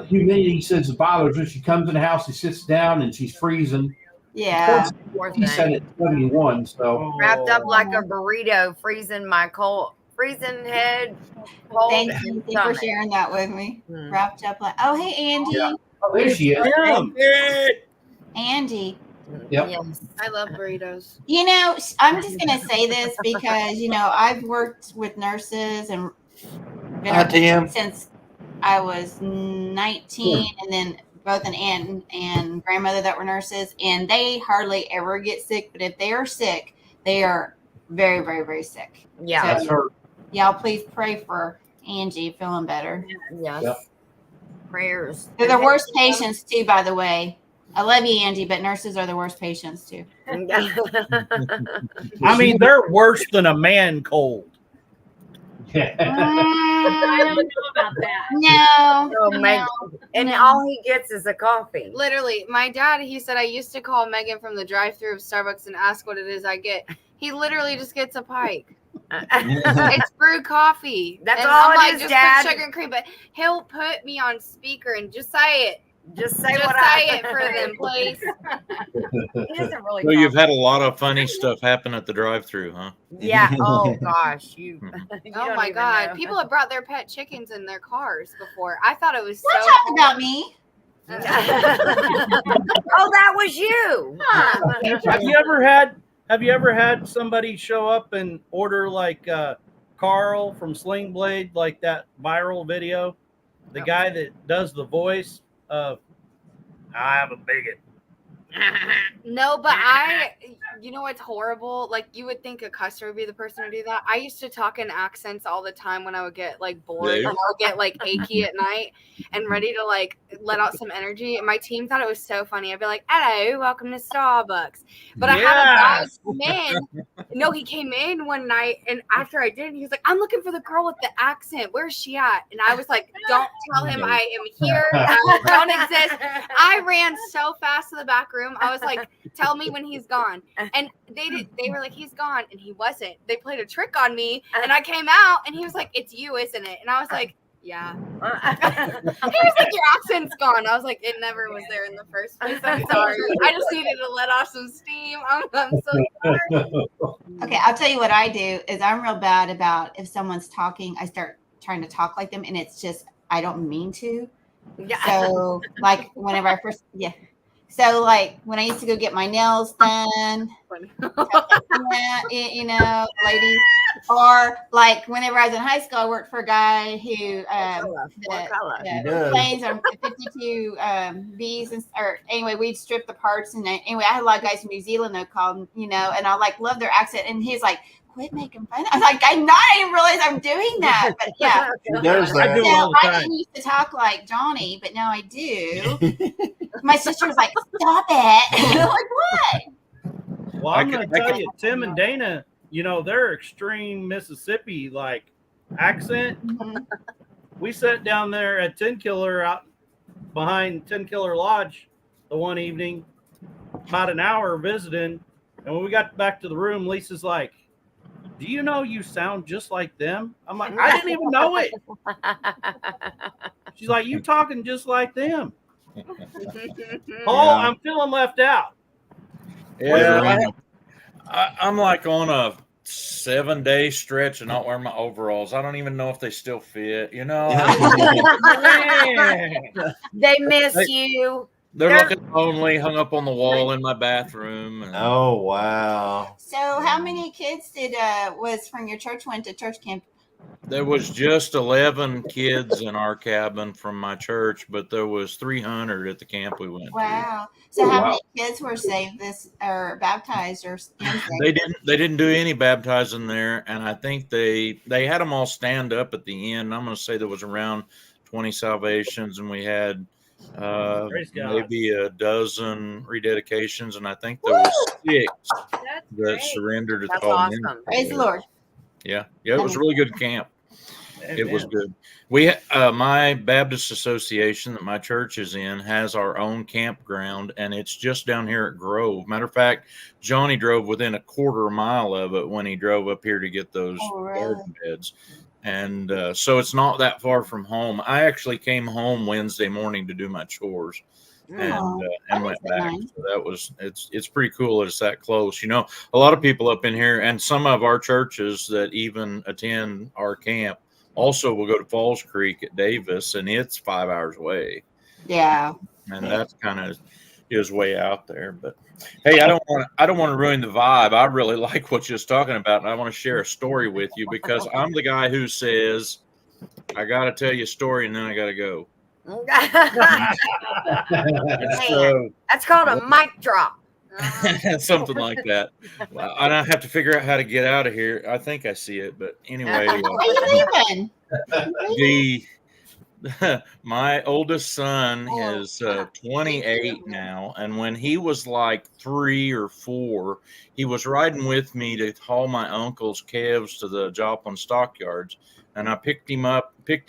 humidity says it bothers her. She comes in the house, she sits down, and she's freezing. Yeah. Poor He said thing. it's 71, so Wrapped up like a burrito, freezing head. Cold Thank and you for stomach. sharing that with me. Hmm. Wrapped up like, oh, hey, Andy. Yeah. Oh, there she is. Andy. Yep. Yes. I love burritos. You know, I'm just going to say this because, I've worked with nurses and been Hi, Tim. since I was 19, and then both an aunt and grandmother that were nurses, and they hardly ever get sick. But if they are sick, they are very, very, very sick. Yeah. That's her. Y'all please pray for Angie feeling better. Yes. Yep. Prayers. They're the worst patients too, by the way. I love you, Angie, but nurses are the worst patients too. I mean, they're worse than a man cold. I don't know about that. No. Oh, Megan. And all he gets is a coffee. Literally, my dad, he said I used to call Megan from the drive-thru of Starbucks and ask what it is I get. He literally just gets a pike. It's brewed coffee. That's and all I'm it like, is, just Dad. put sugar and cream. But he'll put me on speaker and just say it. Just say Just what say I it for them, please. He doesn't really So you've talk. had a lot of funny stuff happen at the drive-through, huh? Yeah. Oh gosh. You. you Oh don't my even God. know. People have brought their pet chickens in their cars before. I thought it was Don't so talk about me. Oh, that was you. Have you ever had somebody show up and order like Carl from Sling Blade, like that viral video? The guy that does the voice of I have a bigot. No, but you know what's horrible? Like, you would think a customer would be the person to do that. I used to talk in accents all the time when I would get like bored Yeah. and I would get like achy at night and ready to like let out some energy. And my team thought it was so funny. I'd be like, hello, welcome to Starbucks. But I had a guy come in. No, he came in one night, and after I did, he was like, I'm looking for the girl with the accent. Where's she at? And I was like, don't tell him I am here. I don't exist. I ran so fast to the back room. I was like, tell me when he's gone. And they were like, he's gone, and he wasn't. They played a trick on me, and I came out, and he was like, it's you, isn't it? And I was like, yeah. He was like, your accent's gone. I was like, it never was there in the first place. I'm sorry. I just needed to let off some steam. I'm so sorry. Okay, I'll tell you what I do is I'm real bad about if someone's talking, I start trying to talk like them, and it's just I don't mean to. So like whenever I first So like when I used to go get my nails done, ladies, or like whenever I was in high school, I worked for a guy who the planes are 52 Bs, or anyway, we'd strip the parts, and anyway, I had a lot of guys from New Zealand that called, and I like love their accent, and he's like, quit making fun. I was like, I didn't realize I'm doing that, but yeah. He does that. I do it all the I time. didn't used to talk like Johnny, but now I do. My sister was like, stop it. I'm like, what? Well, I'm I going can- to I tell can- you, Tim and Dana, they're extreme Mississippi like accent. Mhm. We sat down there at 10 Killer out behind 10 Killer Lodge the one evening, about an hour visiting. And when we got back to the room, Lisa's like, do you know you sound just like them? I'm like, I didn't even know it. She's like, you talking just like them. Paul, Yeah. I'm feeling left out. Yeah, I'm like on a 7-day stretch and not wearing my overalls. I don't even know if they still fit. You know, They miss you. they're looking lonely, hung up on the wall in my bathroom. And Oh wow. So how many kids was from your church went to church camp? there was just 11 kids in our cabin from my church, but there was 300 at the camp we went to. Wow. So how many kids were saved or baptized or They didn't do any baptizing there, and I think they had them all stand up at the end. I'm going to say there was around 20 salvations, and we had maybe a dozen rededications, and I think there was 6 that surrendered to the call. Awesome. Praise the Lord. Yeah, it was a really good camp. Amen. It was good. We my Baptist association that my church is in has our own campground, and it's just down here at Grove. Matter of fact, Johnny drove within a quarter mile of it when he drove up here to get those garden beds. And so it's not that far from home. I actually came home Wednesday morning to do my chores and went back. Nice. So that was it's pretty cool that it's that close. You know, a lot of people up in here and some of our churches that even attend our camp also will go to Falls Creek at Davis, and it's 5 hours away. Yeah. And that's kind of is way out there. But hey, I don't want to ruin the vibe. I really like what you're talking about, and I want to share a story with you because I'm the guy who says I got to tell you a story and then I got to go. So, that's called a mic drop. something like that. Well, and I have to figure out how to get out of here. I think I see it, but anyway. My oldest son is 28 now, and when he was like 3 or 4, he was riding with me to haul my uncle's calves to the Joplin stockyards, and I picked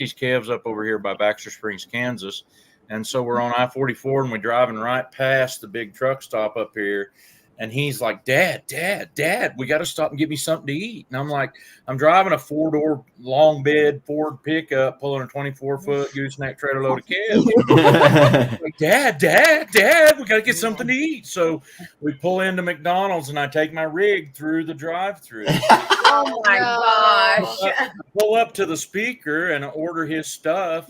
his calves up over here by Baxter Springs, Kansas. And so we're on I-44 and we're driving right past the big truck stop up here. And he's like, Dad, we got to stop and get me something to eat. And I'm like, I'm driving a 4-door long bed Ford pickup pulling a 24-foot gooseneck trailer load of calves. Like, Dad, we got to get something to eat. So we pull into McDonald's and I take my rig through the drive-thru. Oh my gosh. I pull up to the speaker and order his stuff.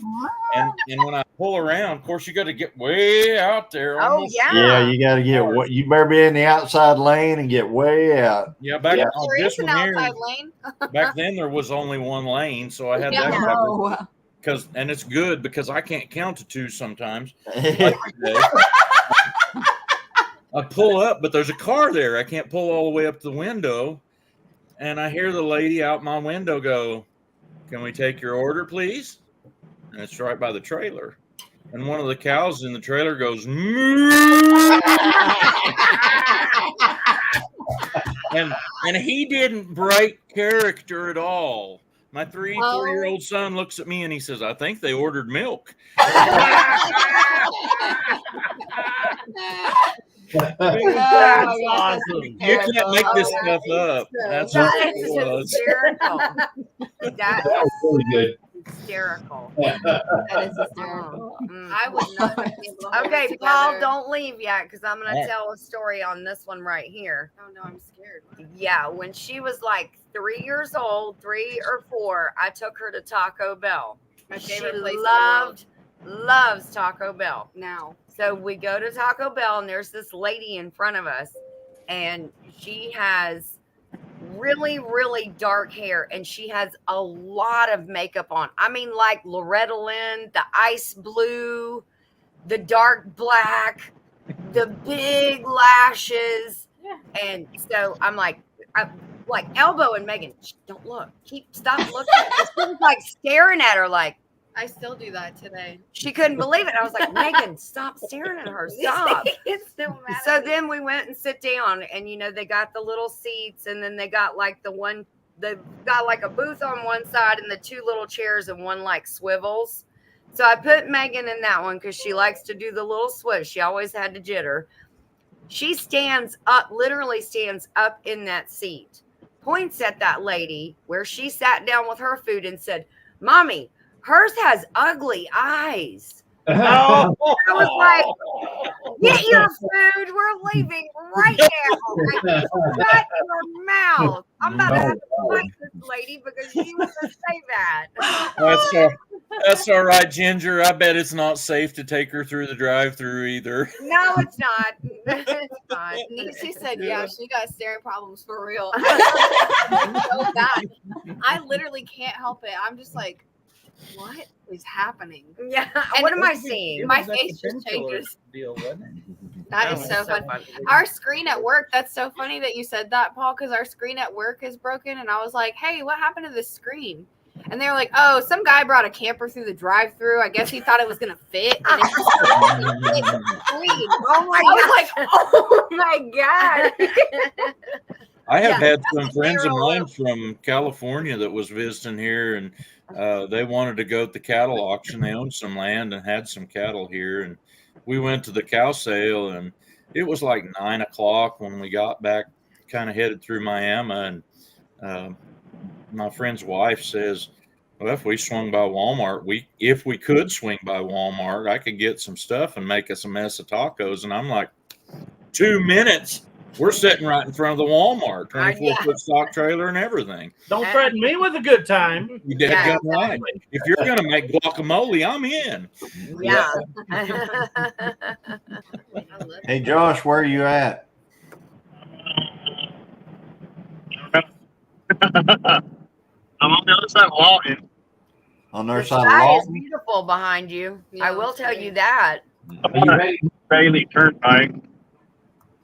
And when I pull around, of course, you got to get way out there. Oh, yeah. Yeah, you got to get what you better be in the outside lane and get way out. Yeah, back There this is an one here, outside lane. back then there was only one lane, so I had that covered. And it's good because I can't count to 2 sometimes. Like today. I pull up, but there's a car there. I can't pull all the way up to the window. And I hear the lady out my window go, "Can we take your order, please?" And it's right by the trailer. And one of the cows in the trailer goes, "Moo!" and he didn't break character at all. My 3-4-year-old son looks at me and he says, "I think they ordered milk." That's awesome. You can't make this stuff up. That's what it was. Hysterical. That was really good. Hysterical. That is hysterical. I would not be able to hold Okay, it Paul, together. don't leave yet because I'm going to Right. tell a story on this one right here. Oh no, I'm scared. Yeah, when she was like 3 years old, 3 or 4, I took her to Taco Bell. My She favorite place in the world. loves Taco Bell. Now. So we go to Taco Bell and there's this lady in front of us and she has really, really dark hair and she has a lot of makeup on. I mean, like Loretta Lynn, the ice blue, the dark black, the big lashes. Yeah. And so I'm like elbowing Megan, "Shh, don't look, stop looking." She was like staring at her like, I still do that today. she couldn't believe it. I was like, "Megan, stop staring at her. Stop." It's still mad. So then we went and sit down and, they got the little seats and then they got like they've got like a booth on one side and the 2 little chairs and one like swivels. So I put Megan in that one because she likes to do the little swish. She always had to jitter. She literally stands up in that seat. points at that lady where she sat down with her food and said, "Mommy, hers has ugly eyes." Oh, I was like, "Get your food. We're leaving right now. Like, shut your mouth. I'm about to have to fight this lady because she was going to say that." That's all right, Ginger. I bet it's not safe to take her through the drive-through either. No, it's not. It's not. Nisi said, yeah, she got staring problems for real. So bad. I literally can't help it. I'm just like, what is happening? Yeah. And What am I seeing? My face just changes. Deal, wasn't it? That is so funny. Our screen at work, that's so funny that you said that, Paul, because our screen at work is broken. And I was like, hey, what happened to this screen? And they were like, oh, some guy brought a camper through the drive-through. I guess he thought it was going to fit. And it Oh my I was like, oh my God. I have Yeah, had some friends of zero. mine from California that was visiting here, and they wanted to go to the cattle auction. They owned some land and had some cattle here, and we went to the cow sale, and it was like 9 o'clock when we got back, kind of headed through Miami, and my friend's wife says, well, if we swung by Walmart, if we could swing by Walmart, I could get some stuff and make us a mess of tacos. And I'm like, 2 minutes. We're sitting right in front of the Walmart, 24-foot stock trailer and everything. Don't threaten me with a good time. You dead Yeah, right. If you're going to make guacamole, I'm in. Yeah. Hey, Josh, where are you at? I'm on the other side of Lawton. On their The side of sky is Lawton? beautiful behind you. Yeah, I will it's tell great. you that. Are you heading, Bailey Turnpike.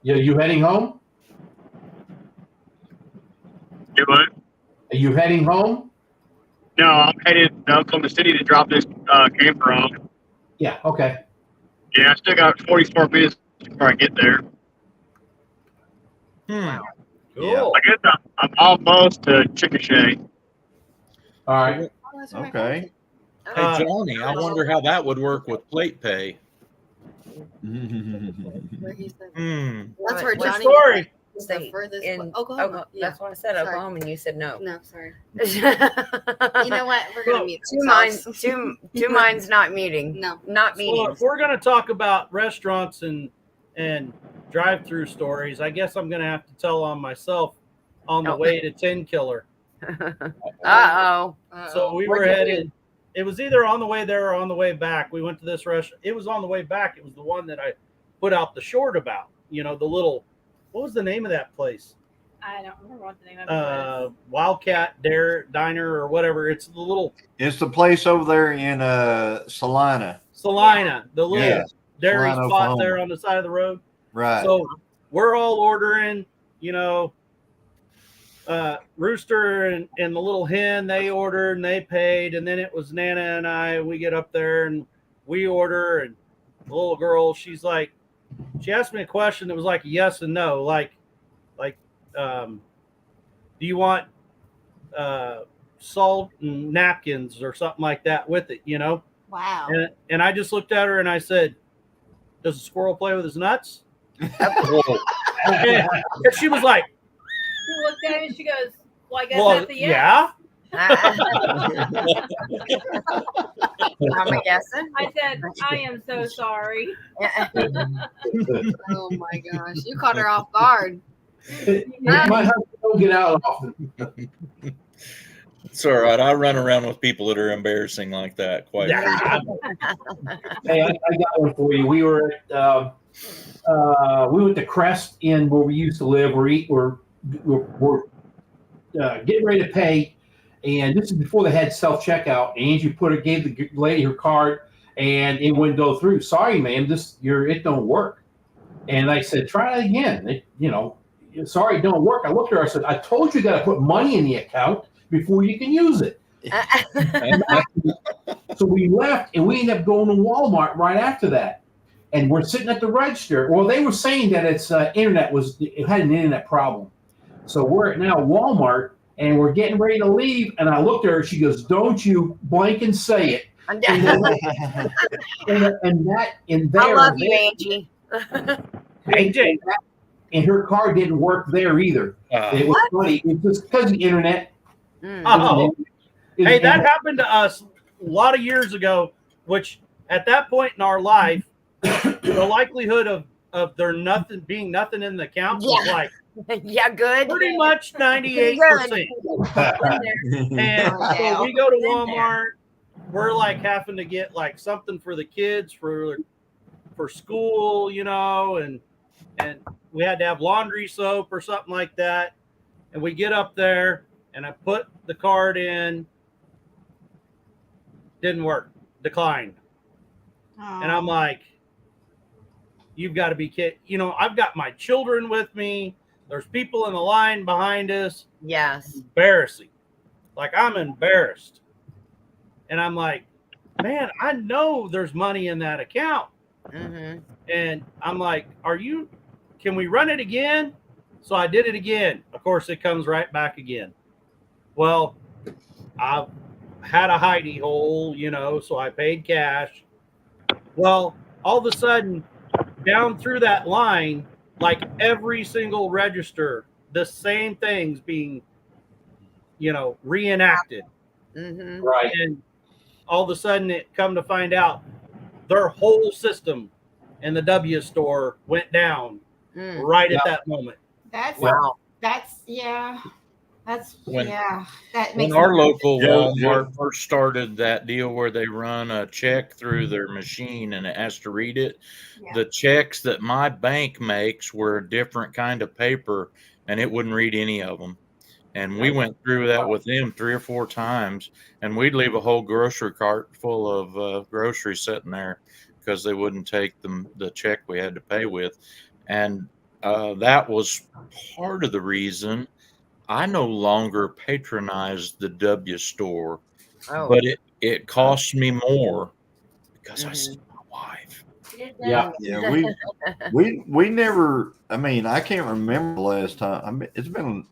you heading home? Do what? Are you heading home? No, I'm headed to Oklahoma City to drop this camper off. Yeah, okay. Yeah, I still got 44 minutes before I get there. Hmm. Cool. I guess I'm almost to Chickasha. All right. Oh, that's where my Okay. Hey, Johnny, I wonder how that would work with plate pay. where he said. Hmm. That's where What Johnny story? was the furthest. In Oklahoma. Yeah. That's what I said, Sorry. Oklahoma, and you said no. No, sorry. you You know what? We're gonna mute two minds, ourselves. two minds not meeting. No. Not So meeting. if we're going to talk about restaurants and drive-through stories, I guess I'm going to have to tell on myself on the Oh. way to Tin Killer. Uh-oh. So we What'd were you headed. It was either on the way there or on the way back. We went to this restaurant. It was on the way back. It was the one that I put out the short about. You know, the little. What was the name of that place? I don't remember what the name of it was. Wildcat Diner or whatever. It's the little It's the place over there in Salina. Salina, the little Yeah. dairy Salina, spot Oklahoma. there on the side of the road. Right. So we're all ordering, you know, Rooster and the little hen, they ordered and they paid. And then it was Nana and I, we get up there and we order. And the little girl, she's like, she asked me a question that was like a yes and no. Like, do you want salt and napkins or something like that with it, you know? Wow. And I just looked at her and I said, does a squirrel play with his nuts? Whoa. And she was like, She looked at it and she goes, well, I guess well, that's a yes. yeah. I'm guessing. I said, I am so sorry. Oh my gosh, you caught her off guard. My husband don't get out often. It's all right. I run around with people that are embarrassing like that quite Yeah. Hey, I got one for you. We were at we went to Crest in where we used to live. We're getting ready to pay, and this is before they had self checkout. Angie gave the lady her card, and it wouldn't go through. Sorry, ma'am, it don't work. And I said, try it again. Sorry, it don't work. I looked at her. I said, I told you got to put money in the account before you can use it. So we left, and we ended up going to Walmart right after that. And we're sitting at the register. Well, they were saying that it had an internet problem. So we're at now Walmart, and we're getting ready to leave. And I looked at her. She goes, "Don't you blank and say it." And I love you, Angie. AJ. and her card didn't work there either. It was funny. It was just because of the internet. Oh. Hey, that And- happened to us a lot of years ago, which at that point in our life, the likelihood of there being nothing in the account was like Yeah, good. pretty much 98%. And so we go to Walmart, we're like having to get like something for the kids for school, you know, and we had to have laundry soap or something like that. And we get up there and I put the card in, didn't work, declined. And I'm like, you've got to be kidding. You know, I've got my children with me. There's people in the line behind us. Yes. Embarrassing. Like, I'm embarrassed. And I'm like, man, I know there's money in that account. Mm-hmm. And I'm like, can we run it again? So I did it again. Of course, it comes right back again. Well, I've had a hidey hole, you know, so I paid cash. Well, all of a sudden, down through that line, like every single register, the same things being, you know, reenacted. Mm-hmm. Right. And all of a sudden, it come to find out their whole system in the W store went down right at that moment. That's Wow. That When makes our local Joe- Walmart first started that deal where they run a check through their machine and it has to read it, the checks that my bank makes were a different kind of paper and it wouldn't read any of them. And we went through that with them 3 or 4 times, and we'd leave a whole grocery cart full of groceries sitting there because they wouldn't take the check we had to pay with. And that was part of the reason I no longer patronize the W store, but it costs me more because I see my wife. Yeah. Yeah, we never. I mean, I can't remember the last time. I mean, it's been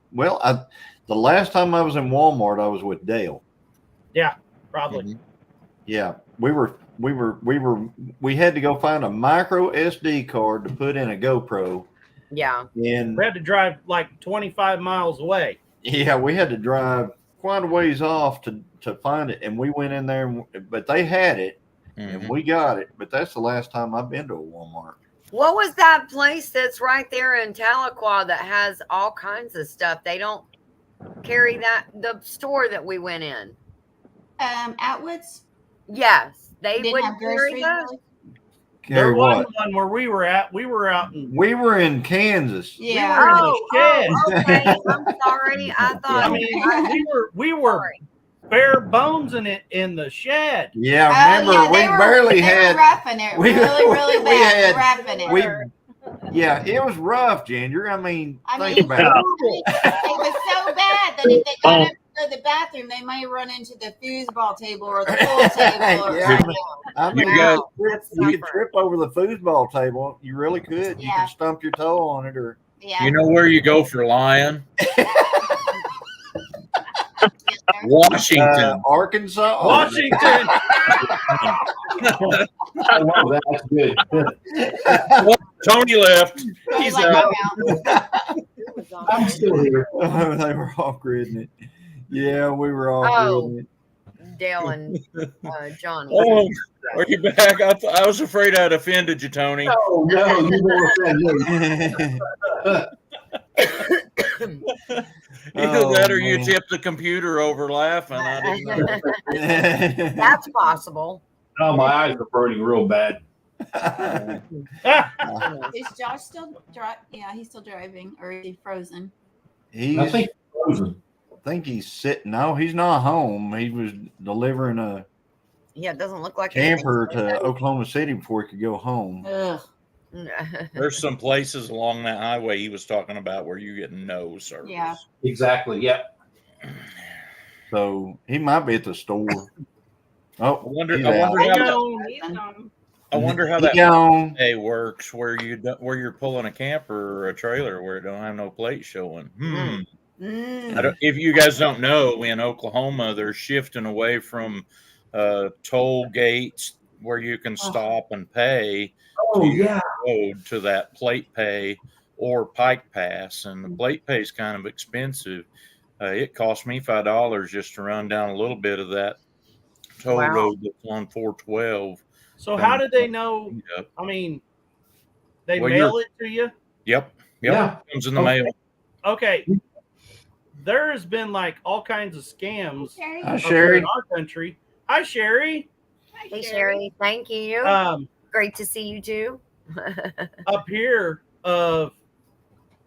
the last time I was in Walmart, I was with Dale. Yeah, probably. Yeah, we had to go find a micro SD card to put in a GoPro. Yeah. And we had to drive like 25 miles away. Yeah, we had to drive quite a ways off to find it, and we went in there, but they had it, and we got it. But that's the last time I've been to a Walmart. What was that place that's right there in Tahlequah that has all kinds of stuff? They don't carry the store that we went in. Atwood's. Yes, they Didn't wouldn't have carry groceries, those. really? There Carry was what? one where we were at. We were out in. We were in Kansas. Yeah. We were in the shed. Okay. I'm sorry. I thought. I mean, we were bare bones in the shed. Yeah, remember we barely had. Roughing it, really bad. Roughing it. Yeah, it was rough, Ginger. I mean, think mean, about it. It was so bad that if they got up to go to the bathroom, they might run into the foosball table or the pool table. Or Yeah, I mean, Wow, you could trip over the foosball table. You really could. You could stump your toe on it, or yeah. You know where you go for lying? Washington. Arkansas. Washington. I love that. That's good. Tony left. He's out. I'm still here. They were all gridding it. Yeah, we were all gridding it. Dale and Johnny. Oh, are you back? I was afraid I'd offended you, Tony. Oh, no, you won't. Either that or you tipped the computer over laughing. I didn't know. That's possible. Oh, my eyes are burning real bad. Is Josh still driving? Yeah, he's still driving, or is he frozen? I think frozen. I think he's sitting. No, he's not home. He was delivering a Yeah, it doesn't look like camper to Oklahoma City before he could go home. Ugh. There's some places along that highway he was talking about where you get no service. Yeah. Exactly. Yep. So he might be at the store. Oh, I wonder he's how out. I wonder how He that gone. day works where you're pulling a camper or a trailer where it don't have no plate showing. If you guys don't know, in Oklahoma they're shifting away from toll gates where you can stop and pay Oh, yeah. road to that plate pay or Pike Pass, and the plate pay is kind of expensive. It cost me $5 just to run down a little bit of that toll Wow. road that's on 412. So how did they know? Yep. I mean, they Well, mail it to you? Yep. Yeah. Comes in the Okay. mail. Okay. There has been like all kinds of scams Sherry. Hi, up here Sherry. in our country. Hi, Sherry. Hey, Sherry. Thank you. Great to see you too. Up here of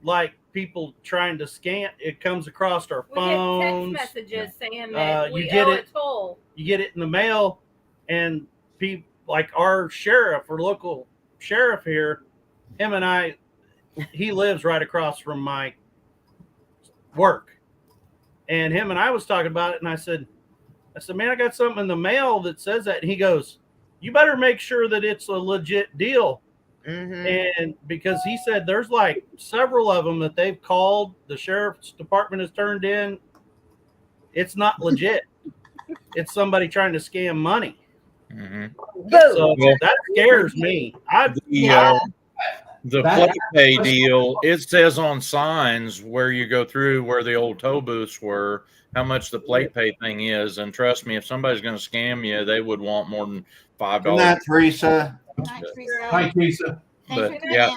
like people trying to scam. It comes across our We get phones. text messages saying that you we get owe it. a toll. You get it in the mail, and people like our sheriff or local sheriff here, him and I, he lives right across from my work, and him and I was talking about it, and I said, man, I got something in the mail that says that, and he goes, you better make sure that it's a legit deal. And because he said there's like several of them that they've called, the sheriff's department has turned in. It's not legit. It's somebody trying to scam money. So that scares me. The plate pay deal, it says on signs where you go through where the old toll booths were, how much the plate pay thing is. And trust me, if somebody's going to scam you, they would want more than $5. Good night, Teresa. Hi, Teresa. But yeah,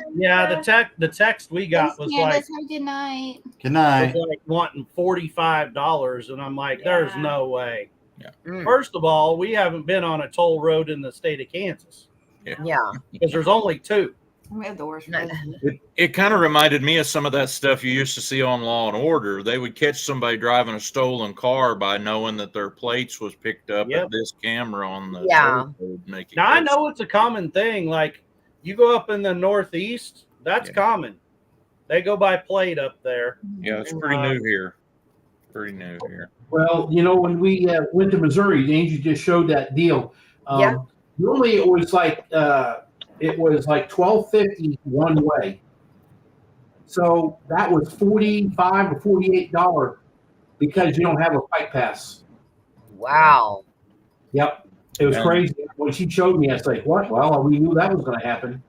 the text we got was like, have a good night. Good night. was like wanting $45, and I'm like, there's no way. Yeah. First of all, we haven't been on a toll road in the state of Kansas. Yeah. Because there's only 2. We have the worst. It kind of reminded me of some of that stuff you used to see on Law and Order. They would catch somebody driving a stolen car by knowing that their plates was picked up at this camera on the toll road. Now I know it's a common thing. Like you go up in the Northeast, that's common. They go by plate up there. Yeah, it's pretty new here. Pretty new here. Well, you know, when we went to Missouri, Angie just showed that deal. Normally it was like $12.50 one way. So that was $45 or $48 because you don't have a Pike Pass. Wow. Yep. It was crazy. When she showed me, I was like, what? Well, we knew that was going to happen.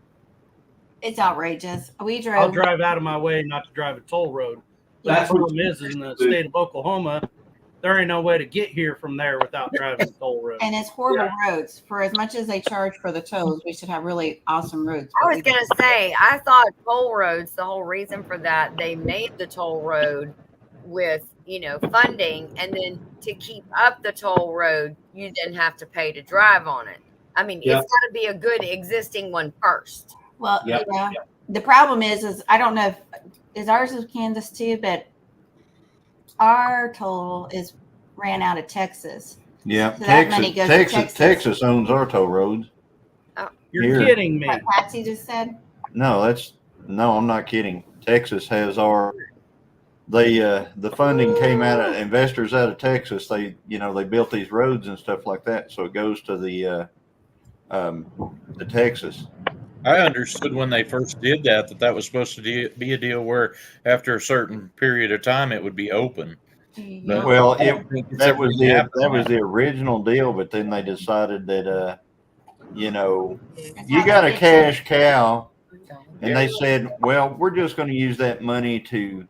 It's outrageous. I'll drive out of my way not to drive a toll road. The problem is in the state of Oklahoma, there ain't no way to get here from there without driving a toll road. And it's horrible roads. For as much as they charge for the tolls, we should have really awesome roads. I was going to say, I thought toll roads, the whole reason for that, they made the toll road with, funding. And then to keep up the toll road, you didn't have to pay to drive on it. I mean, it's got to be a good existing one first. Well, the problem is I don't know if ours is Kansas too, but our toll ran out of Texas. Yeah, so that money goes to Texas owns our toll roads. You're kidding me. Like Patsy just said. No, I'm not kidding. Texas has the funding came out of investors out of Texas. They built these roads and stuff like that, so it goes to the Texas. I understood when they first did that was supposed to be a deal where after a certain period of time it would be open. But, well, that was the original deal, but then they decided that you got a cash cow, and they said, well, we're just going to use that money to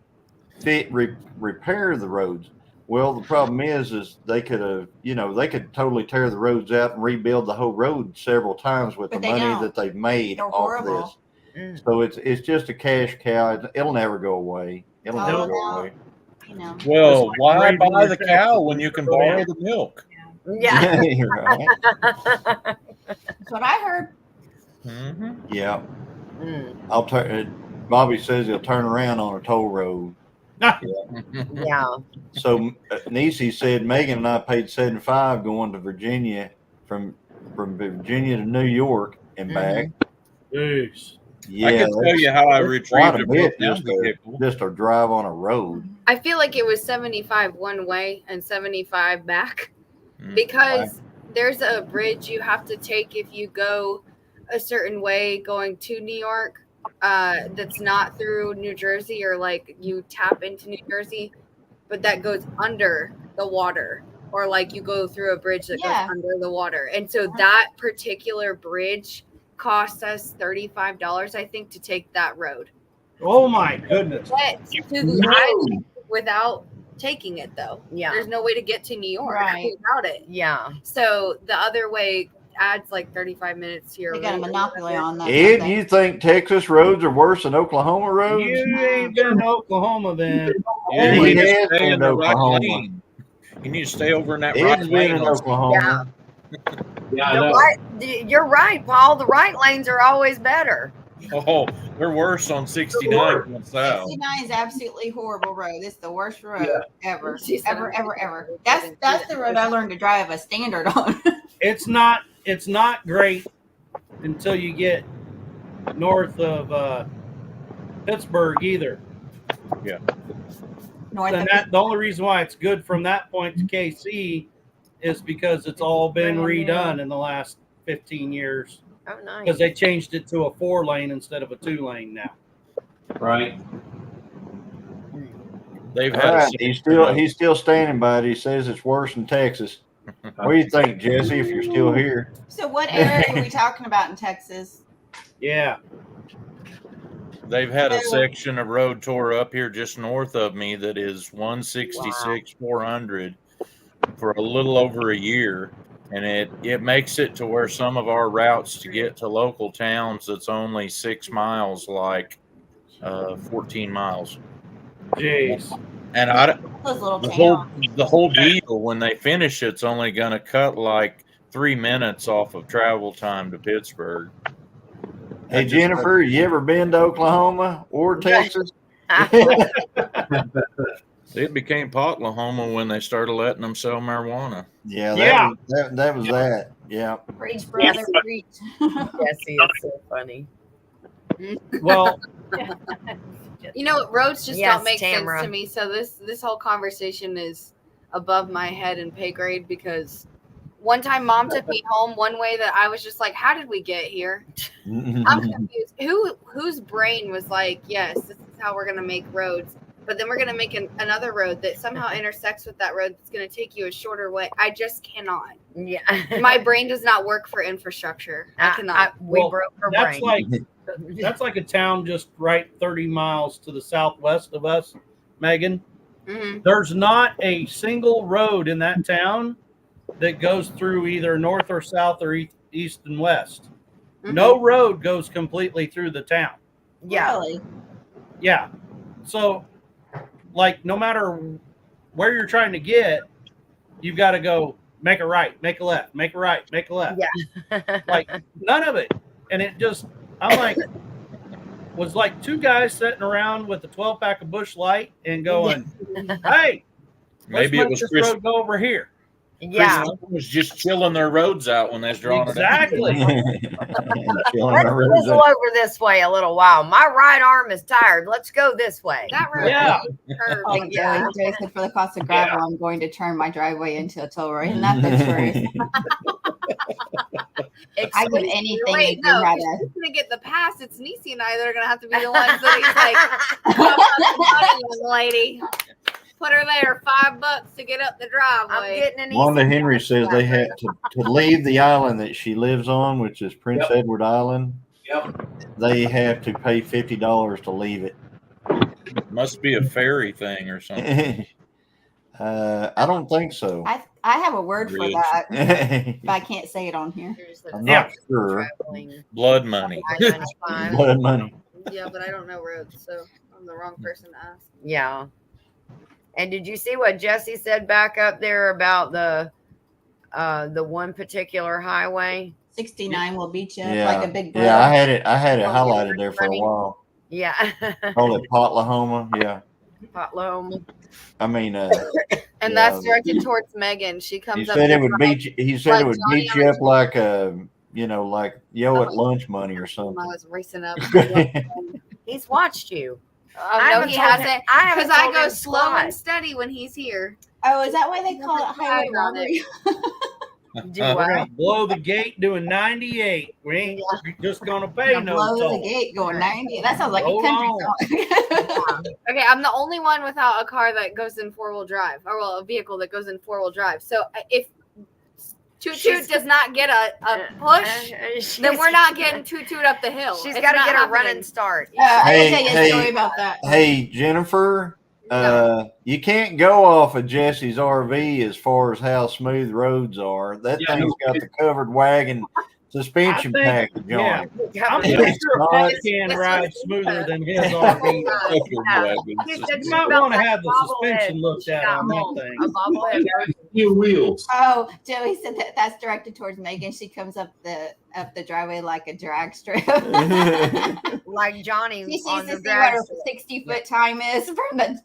repair the roads. Well, the problem is they could have, they could totally tear the roads out and rebuild the whole road several times with the money that they've made off of this. So it's just a cash cow. It'll never go away. It'll never go away. Well, why buy the cow when you can borrow the milk? Yeah. Right. That's what I heard. Mm-hmm. Yeah. I'll turn. Bobby says he'll turn around on a toll road. Yeah. So Nisi said Megan and I paid $75 going to Virginia from Virginia to New York and back. Jeez. Yeah, I can tell you how I retrieved a bit just vehicle. to drive on a road. I feel like it was 75 one way and 75 back because there's a bridge you have to take if you go a certain way going to New York. That's not through New Jersey, or like you tap into New Jersey, but that goes under the water, or like you go through a bridge that goes under the water. And so that particular bridge cost us $35, I think, to take that road. Oh my goodness. Get to the island without taking it, though. Yeah. There's no way to get to New York Right. without it. Yeah. So the other way adds like 35 minutes to your They got a route or monopoly whatever. on that. Ed, don't they? you think Texas roads are worse than Oklahoma roads? You ain't been to Oklahoma then. Yeah, He you need to has stay been in to the right Oklahoma. lane. You need to stay over in that Ed's right been lane. in on- Oklahoma. Yeah, I The know. right, you're right, Paul. The right lanes are always better. Oh, they're worse on 69 going south. 69 is absolutely horrible road. It's the worst road ever, She said, ever, "I'm ever, gonna ever. go That's and do that's that." the road I learned to drive a standard on. It's not great until you get north of Pittsburgh either. North And of that the only reason why it's good from that point to KC is because it's all been Brand new. redone in the last 15 years Oh, nice. because they changed it to a 4-lane instead of a 2-lane now. Right. They've All had right, a he's still standing by it. He says it's worse than Texas. What do you think, Jesse? If you're still here, So what area are we talking about in Texas? Yeah. They've had a So- section of road tore up here just north of me that is 166 400 for a little over a year, and it makes it to where some of our routes to get to local towns that's only 6 miles, like 14 miles. Jeez. And Those little the towns. whole deal when they finish it's only going to cut like 3 minutes off of travel time to Pittsburgh. hey Jennifer, you ever been to Oklahoma or Texas? It became Potlahoma when they started letting them sell marijuana. Yeah, Yeah. that was that. Yeah. Preach, brother, preach. Jesse is so funny. Well, You know, roads just Yes, don't make Tamara. sense to me. So this whole conversation is above my head and pay grade because one time mom took me home one way that I was just like, how did we get here? I'm confused. Whose brain was like, yes, this is how we're gonna make roads, but then we're gonna make another road that somehow intersects with that road that's gonna take you a shorter way. I just cannot. Yeah. My brain does not work for infrastructure. I cannot. We Well, broke her that's brain. that's like a town just right 30 miles to the southwest of us, Megan. Mhm. There's not a single road in that town that goes through either north or south or east and west. Mhm. No road goes completely through the town. Yeah. Really? Yeah. So, like, no matter where you're trying to get, you've got to go make a right, make a left, make a right, make a left. Yeah. Like, none of it. And it just, I'm like, was like two guys sitting around with a 12-pack of Busch Light and going, hey, let's Maybe it make was this Chris. road go over here. Yeah. Chris was just chilling their roads out when they was drawing Exactly. Chilling Let's the roads fizzle up. over this way a little while. My right arm is tired. Let's go this way. That road Yeah. is curved. Oh, Yeah. Joey said for the cost of gravel, I'm going to turn my driveway into a toll road. Isn't that the truth? I give anything Wait, if no, you had if a she's gonna get the pass. It's Niecy and I that are gonna have to be the ones that he's like, "Come up, young lady, put her there, $5 to get up the I'm driveway." getting an Wanda easy Henry says they have to leave the island that she lives on, which is Prince Edward Island. Yep. They have to pay $50 to leave it. Must be a ferry thing or something. I don't think so. I have a word for Bridge. that, I'm but I can't say it on here. Here's the- not sure. traveling. Blood money. I-95. Blood money. Yeah, but I don't know roads, so I'm the wrong person to ask. Yeah. And did you see what Jesse said back up there about the one particular highway? 69 will beat you up Yeah, like a big yeah. I brother. had it Oh, highlighted there for a money. while. Yeah. Call it Potlahoma. Yeah. Potlahoma. I mean, And Yeah. that's directed towards Megan. She he comes up. said it to would drive. beat you. He said like it would Johnny beat on you a up like like yo at lunch money or I something. was racing up. He's watched you. Oh I no, haven't he told him- hasn't. I haven't Because I told go him slow squat. and steady when he's here. Oh, is that why they call it Nothing highway bad about robbery? Do Uh, We're what? going to blow the gate doing 98. We ain't just going to pay Gonna no blow the toll. gate going 90. That sounds like Hold a country on. song. Okay, I'm the only one without a car that goes in 4-wheel drive, or well, a vehicle that goes in 4-wheel drive. So if Toot Toot does not get a push, then we're not getting Toot Toot up the hill. She's It's got to not get a happening. running start. I Hey, can tell you a hey, story about that. Hey, Jennifer, you can't go off of Jesse's RV as far as how smooth roads are. That Yeah, thing's got the covered wagon suspension package on Yeah, it. I'm Yeah, pretty it's sure not- Pat can ride smoother than his RV. You might want to have the suspension looked at on that thing. A bobblehead. New wheels. Oh, Joey said that's directed towards Megan. She comes up the driveway like a drag strip. Like Johnny She sees on to the see what drag her 60-foot time is from the.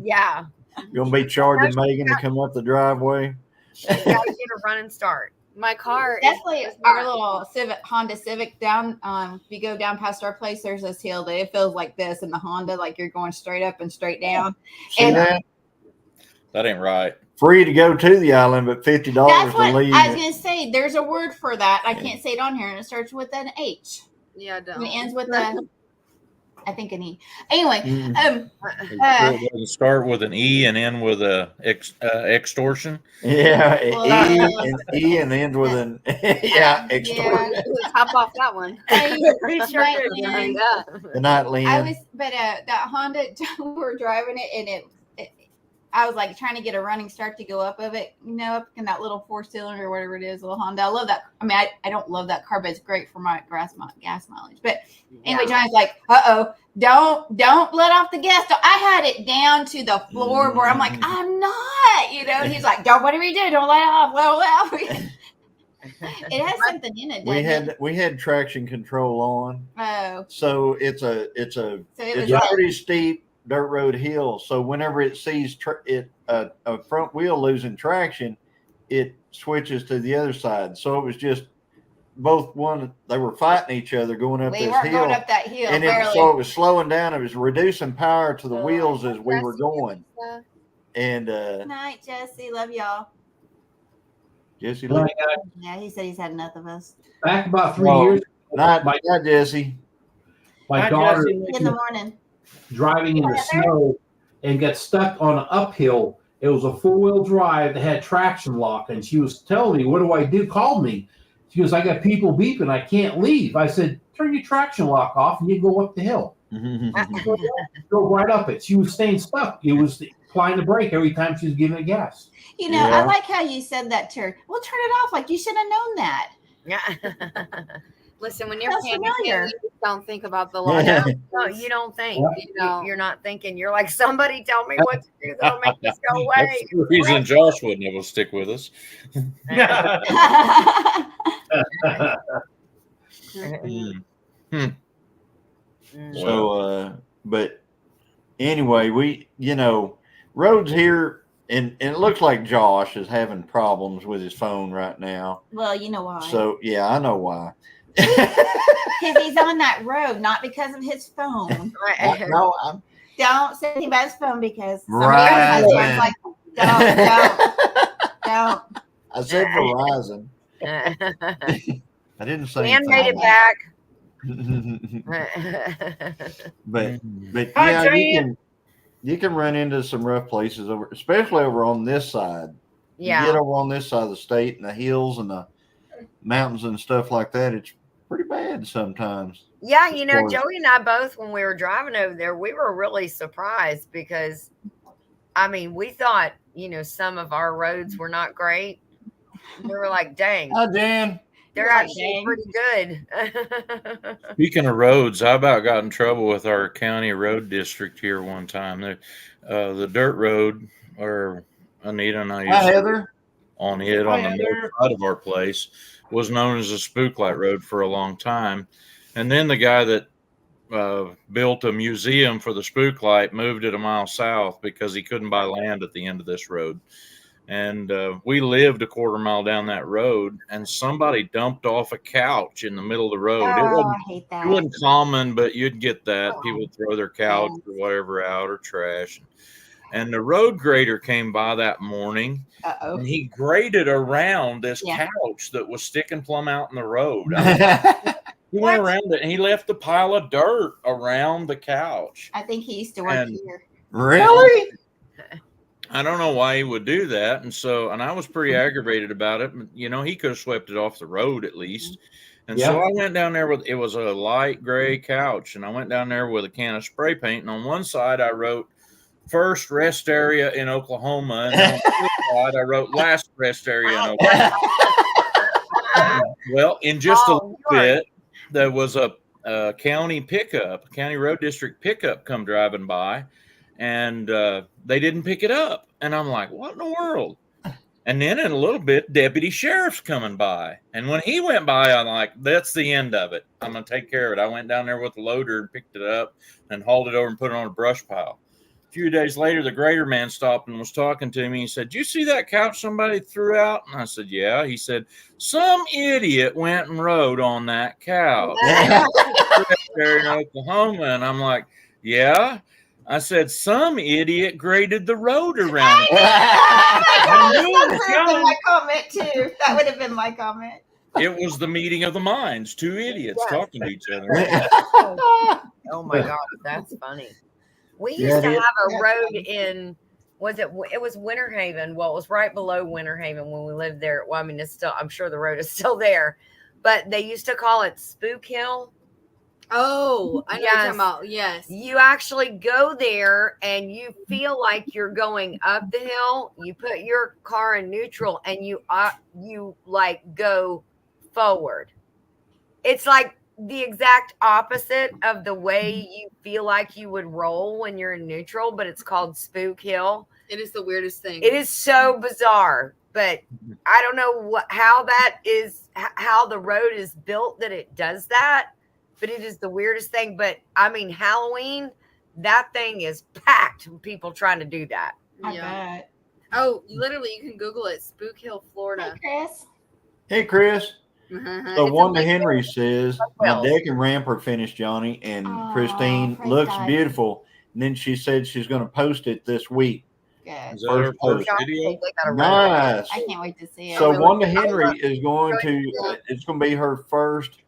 Yeah. You're gonna be charging Megan to come up the driveway. She's got to get a running start. My car Definitely is our not- little Honda Civic down. If you go down past our place, there's this hill that it feels like this, and the Honda like you're going straight up and straight down. See And- that? That ain't right. Free to go to the island, but $50 That's to what leave. I was gonna say. There's a word for that. I can't say it on here, and it starts with an H. Yeah, And it don't. ends with a, I think an E. Anyway, Mm. It doesn't start with an E and end with a extortion. Yeah, Well, E and ends with an extra. Hop off that one. Pretty sure Right, it is. Lynn. Yeah. Good night, Lynn. I was, but that Honda, we were driving it, and it, I was like trying to get a running start to go up of it, up in that little 4-cylinder or whatever it is, little Honda. I love that. I mean, I don't love that car, but it's great for my gas mileage. But anyway, Johnny's like, don't let off the gas. I had it down to the floorboard. I'm like, I'm not, And he's like, don't, whatever you do, don't let off. Well. It has something in it. We had traction control on, Oh, so it's a so it was it's a pretty steep dirt road hill. So whenever it sees a front wheel losing traction, it switches to the other side. So it was just they were fighting each other going up we this weren't hill, going up that hill. and Barely. so it was slowing down. It was reducing power to the wheels as we were going. And Good night, Jesse. Love y'all. Jesse, Well, Yeah, he said he's had enough of us. back about 3 Well, years, not my Jesse. my Hi, daughter Jesse. In the morning. driving in the snow and got stuck on an uphill. It was a 4-wheel drive that had traction lock, and she was telling me, "What do I do?" Called me. She goes, "I got people beeping. I can't leave." I said, "Turn your traction lock off and you go up the hill. Go right up it." She was staying stuck. It was applying the brake every time she was giving it gas. I Yeah. like how you said that to her. Well, turn it off. Like you should have known that. Yeah. Listen, when you're Sounds panicking, familiar. you just don't think about the logic. No, you don't think. No. You're not thinking. You're like, somebody tell me what to do that'll make this go away. That's the reason Josh wouldn't able to stick with us. So, but anyway, we, roads here, and it looks like Josh is having problems with his phone right now. Well, you know why. So, yeah, I know why. Because he's on that road, not because of his phone. No, I'm Don't say anything about his phone because Right. somebody else has one. Like, don't. I said Verizon. I didn't say Dan made it anything. back. but Hi, yeah, Jan. you can run into some rough places especially over on this side. You get Yeah. over on this side of the state and the hills and the mountains and stuff like that. It's pretty bad sometimes. Yeah, Of course. Joey and I both, when we were driving over there, we were really surprised because, we thought, some of our roads were not great. We were like, dang, Hi, Jan. they're Like, actually dang. pretty good. Speaking of roads, I about got in trouble with our county road district here one time. The dirt road, where Anita and I Hi, used to Heather. on it Hi, on the Heather. north side of our place, was known as a Spooklight Road for a long time. And then the guy that built a museum for the Spooklight moved it a mile south because he couldn't buy land at the end of this road. And we lived a quarter mile down that road, and somebody dumped off a couch in the middle of the road. Oh, I hate It that. wasn't common, but you'd get that. People would throw their couch or whatever out or trash. And the road grader came by that morning, Uh-oh. and he graded around this Yeah. couch that was sticking plumb out in the road. Really? He went around it, and he left a pile of dirt around the couch. I think he used to work And- here. I don't know why he would do that. And I was pretty aggravated about it. You know, he could have swept it off the road at least. And so Yeah. I went down there it was a light gray couch, and I went down there with a can of spray paint. And on one side, I wrote first rest area in Oklahoma. And on the other side, I wrote last rest area in Oklahoma. Well, in just a little bit, there was a county road district pickup come driving by, and they didn't pick it up. And I'm like, what in the world? And then in a little bit, deputy sheriff's coming by. And when he went by, I'm like, that's the end of it. I'm going to take care of it. I went down there with the loader and picked it up and hauled it over and put it on a brush pile. A few days later, the grader man stopped and was talking to me. He said, "Did you see that couch somebody threw out?" And I said, "Yeah." He said, "Some idiot went and rode on that couch there in Oklahoma." And I'm like, "Yeah." I said, "Some idiot graded the road around it." That would have been my comment too. That would have been my comment. It was the meeting of the minds, two idiots talking to each other. Oh my God, that's funny. We used to have a road in, it was Winter Haven. Well, it was right below Winter Haven when we lived there. Well, I mean, it's still, I'm sure the road is still there, but they used to call it Spook Hill. Oh, I know what you're talking about. Yes. You actually go there and you feel like you're going up the hill. You put your car in neutral and you like go forward. It's like the exact opposite of the way you feel like you would roll when you're in neutral, but it's called Spook Hill. It is the weirdest thing. It is so bizarre, but I don't know how that is, how the road is built that it does that, but it is the weirdest thing. But I mean, Halloween, that thing is packed with people trying to do that. I bet. Oh, literally, you can Google it. Spook Hill, Florida. Hey, Chris. Hey, Chris. So It's Wanda a big Henry says, my deck and ramp are finished, Johnny, and Christine praise looks God. beautiful. And then she said she's going to post it this week. Good. Is that our first video? Nice. I can't wait to see it. So Wanda Henry is going to, it's going to be her first,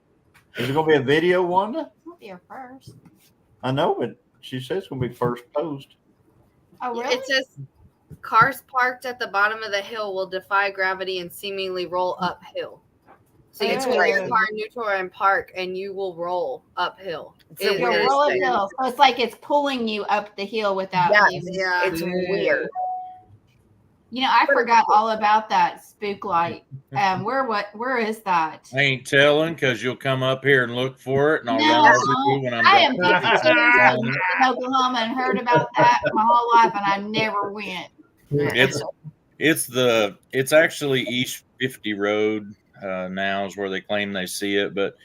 is it going to be a video, Wanda? It'll be her first. I know, but she says it's going to be first post. Oh, really? It says cars parked at the bottom of the hill will defy gravity and seemingly roll uphill. So you put your car in neutral and park, and you will roll uphill. You'll roll uphill. So it's like it's pulling you up the hill without you. Yeah, it's weird. You know, I forgot all about that spook light. Where is that? I ain't telling because you'll come up here and look for it, and I'll No, run over you when I'm I am done. 52 years in Oklahoma and heard about that my whole life, and I never went. It's actually East 50 Road now is where they claim they see it, but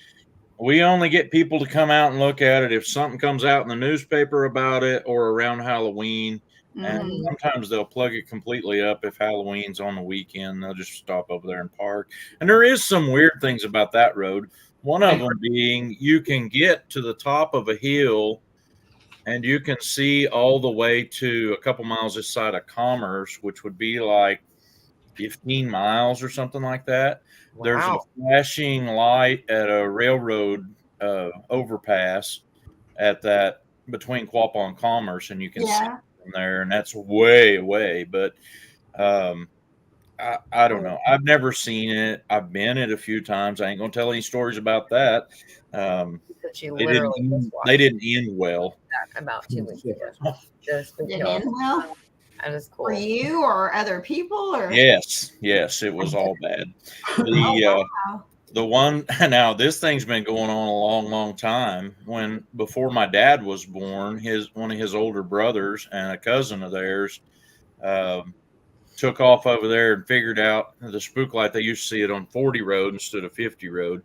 we only get people to come out and look at it if something comes out in the newspaper about it or around Halloween. And sometimes they'll plug it completely up if Halloween's on the weekend. They'll just stop over there and park. And there is some weird things about that road. One of them being you can get to the top of a hill and you can see all the way to a couple miles this side of Commerce, which would be like 15 miles or something like that. Wow. There's a flashing light at a railroad overpass at that between Quapaw and Commerce, and you can see from there, and that's way away. But I don't know. I've never seen it. I've been it a few times. I ain't gonna tell any stories about that. They didn't end well. About 2 weeks ago. Did it end well? That is cool. For you or other people? Or Yes, it was all bad. The one now, this thing's been going on a long time. Before my dad was born, one of his older brothers and a cousin of theirs took off over there and figured out the spook light. They used to see it on 40 road instead of 50 road.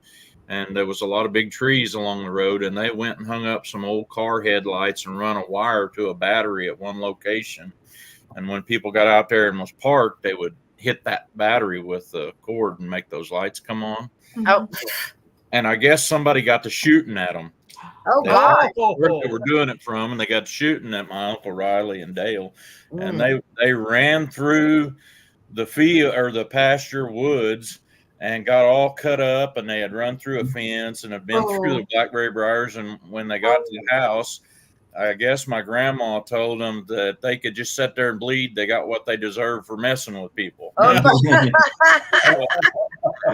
And there was a lot of big trees along the road, and they went and hung up some old car headlights and run a wire to a battery at one location. And when people got out there and was parked, they would hit that battery with the cord and make those lights come on. Oh. And I guess somebody got to shooting at them. Oh, God. Where they were doing it from, and they got shooting at my Uncle Riley and Dale. And they ran through the field or the pasture woods and got all cut up, and they had run through a fence and had been through the blackberry briars. And when they got to the house, I guess my grandma told them that they could just sit there and bleed. They got what they deserve for messing with people.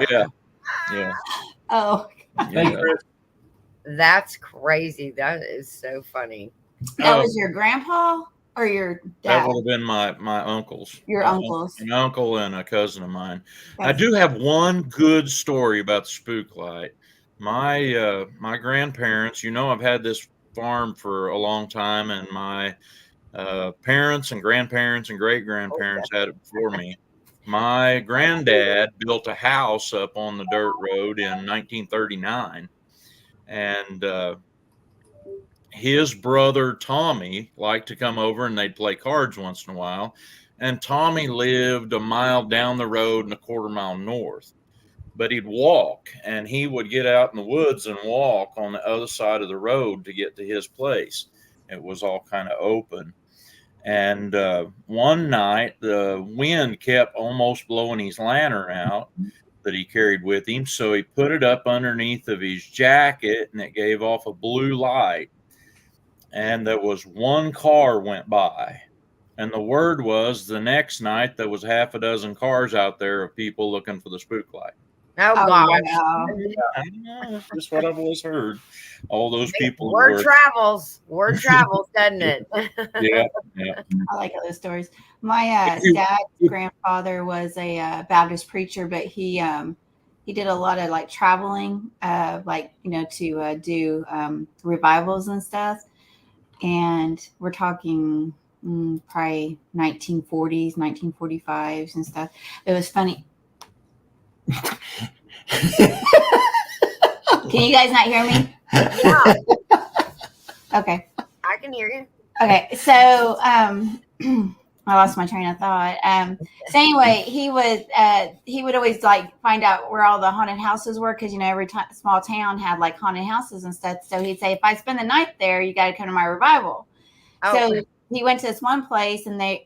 Yeah. Yeah. Oh, Yeah. That's crazy. That is so funny. that was your grandpa or your That dad? would have been my uncles. Your uncles. An uncle and a cousin of mine. I That's- do have one good story about the spook light. My my grandparents, I've had this farm for a long time, and my parents and grandparents and great grandparents had it before me. My granddad built a house up on the dirt road in 1939, and his brother Tommy liked to come over and they'd play cards once in a while. And Tommy lived a mile down the road and a quarter mile north, but he'd walk, and he would get out in the woods and walk on the other side of the road to get to his place. It was all kind of open. And one night, the wind kept almost blowing his lantern out that he carried with him. So he put it up underneath of his jacket, and it gave off a blue light. And there was one car went by. And the word was the next night there was half a dozen cars out there of people looking for the spook light. Oh, Oh, gosh. wow. I know, that's just what I've always heard. All those people. Word travels. Word travels, doesn't it? Yeah. I like those stories. My dad's grandfather was a Baptist preacher, but he did a lot of like traveling, to do revivals and stuff. And we're talking probably 1940s, 1945s and stuff. It was funny. Can you guys not hear me? Yeah, Okay. I can hear you. Okay. So I lost my train of thought. So anyway, he would always like find out where all the haunted houses were, because every small town had like haunted houses and stuff. So he'd say, if I spend the night there, you got to come to my revival. So he went to this one place, and they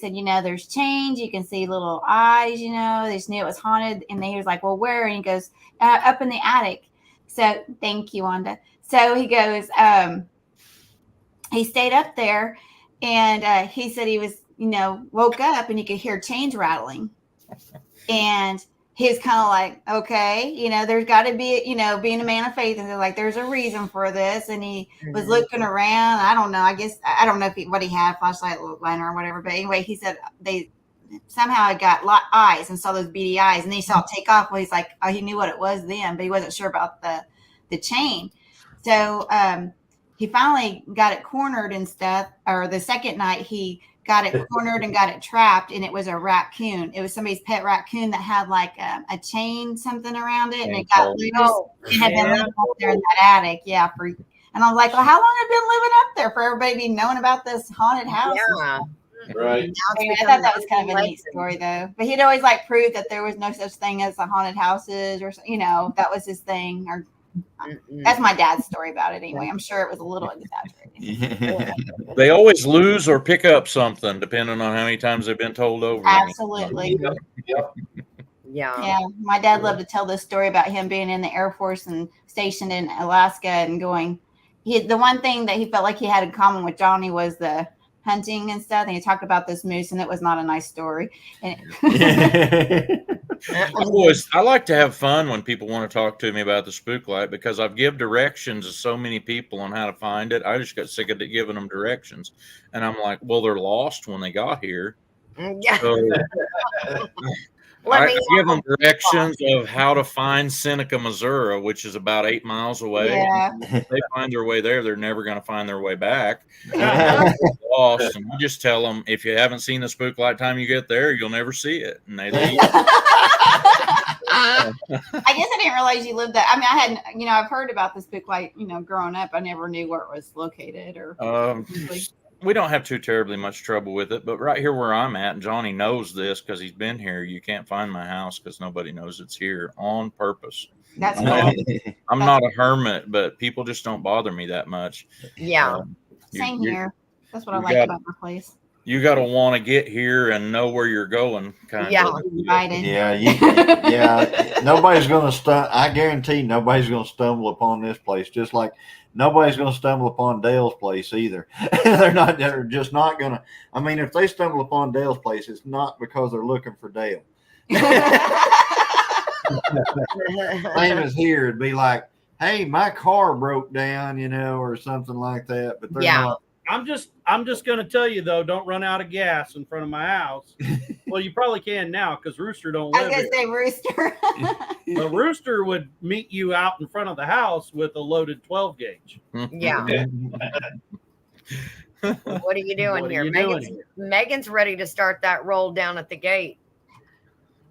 said, there's change. You can see little eyes. They just knew it was haunted. And he was like, well, where? And he goes, up in the attic. So thank you, Wanda. So he goes, he stayed up there, and he said he was, woke up and he could hear chains rattling. And he was kind of like, okay, there's got to be, being a man of faith. And they're like, there's a reason for this. And he was looking around. I don't know. I guess, I don't know what he had, flashlight, lantern or whatever. But anyway, he said they somehow got eyes and saw those beady eyes. And then he saw it take off. Well, he's like, oh, he knew what it was then, but he wasn't sure about the chain. So he finally got it cornered and stuff. Or the second night, he got it cornered and got it trapped, and it was a raccoon. It was somebody's pet raccoon that had like a chain something around it, and it got loose and had been living up there in that attic. Yeah, and I was like, well, how long have you been living up there for everybody to be knowing about this haunted house? Yeah. Right. I thought that was kind of a neat story, though. But he'd always like prove that there was no such thing as the haunted houses, or that was his thing. Or that's my dad's story about it. Anyway, I'm sure it was a little exaggerated. They always lose or pick up something depending on how many times they've been told over. Absolutely. Yeah. My dad loved to tell this story about him being in the Air Force and stationed in Alaska and going. The one thing that he felt like he had in common with Johnny was the hunting and stuff. And he talked about this moose, and it was not a nice story. I like to have fun when people want to talk to me about the spook light, because I've give directions to so many people on how to find it. I just got sick of giving them directions, and I'm like, well, they're lost when they got here. Yeah. So I give them directions of how to find Seneca, Missouri, which is about 8 miles away. Yeah. If they find their way there, they're never going to find their way back. Lost, and I just tell them, if you haven't seen the spook light time you get there, you'll never see it. And they leave. I guess I didn't realize you lived that. I mean, I hadn't, I've heard about the spook light, growing up. I never knew where it was located or. We don't have too terribly much trouble with it, but right here where I'm at, and Johnny knows this because he's been here, you can't find my house because nobody knows it's here on purpose. That's cool. I'm not a hermit, but people just don't bother me that much. Yeah. Same here. That's what I like about my place. You got to want to get here and know where you're going, kind Yeah. of. Invited. Yeah, nobody's going to I guarantee nobody's going to stumble upon this place. Just like nobody's going to stumble upon Dale's place either. They're just not going to. I mean, if they stumble upon Dale's place, it's not because they're looking for Dale. Same as here, it'd be like, hey, my car broke down, or something like that. But they're not. I'm just going to tell you though, don't run out of gas in front of my house. Well, you probably can now because Rooster don't I live was here. gonna say Rooster. The Rooster would meet you out in front of the house with a loaded 12 gauge. Yeah. What are you doing What are here? you doing here? Megan's ready to start that roll down at the gate.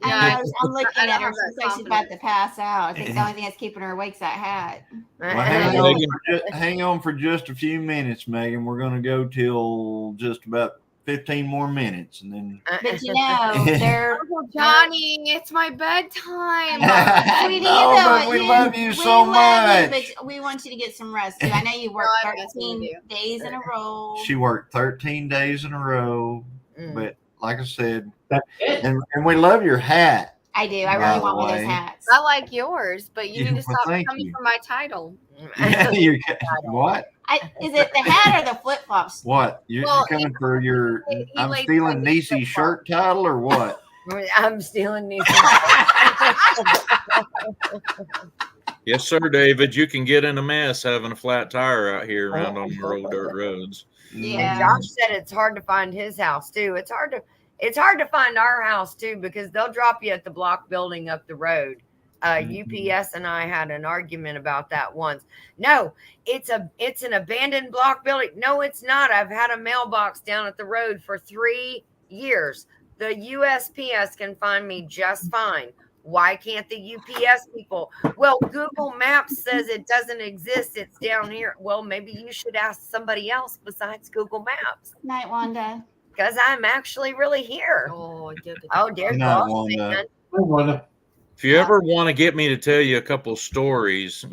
I'm looking I don't at her. have that She's like she's about to pass out. I think the only thing that's keeping her awake is that hat. Well, Megan. hang on for just a few minutes, Megan. We're going to go till just about 15 more minutes, and then. But they're Johnny, it's my bedtime. we do No, though. but we love you so love you, much. but we want you to get some rest too. I know you worked No, I guess we 13 do. days in a row. She worked 13 days in a row, Mm. but like I said, That's it. and we love your hat. I do. I By really the want one of those way. hats. I like yours, but you need to Well, stop thank coming you. for my title. What? Is it the hat or the flip flops? What? You're Well, coming for your? he I'm laid stealing down his Niecy's shirt title or what? I'm stealing these. Yes, sir, David. You can get in a mess having a flat tire out here around on your old dirt roads. Yeah. And Josh said it's hard to find his house too. It's hard to find our house too because they'll drop you at the block building up the road. UPS and I had an argument about that once. No, it's an abandoned block building. No, it's not. I've had a mailbox down at the road for 3 years. The USPS can find me just fine. Why can't the UPS people? Well, Google Maps says it doesn't exist. It's down here. Well, maybe you should ask somebody else besides Google Maps Night, Wanda. because I'm actually really here. Oh, Dear Not God, Wanda. man. I wonder. If you ever want to get me to tell you a couple stories, get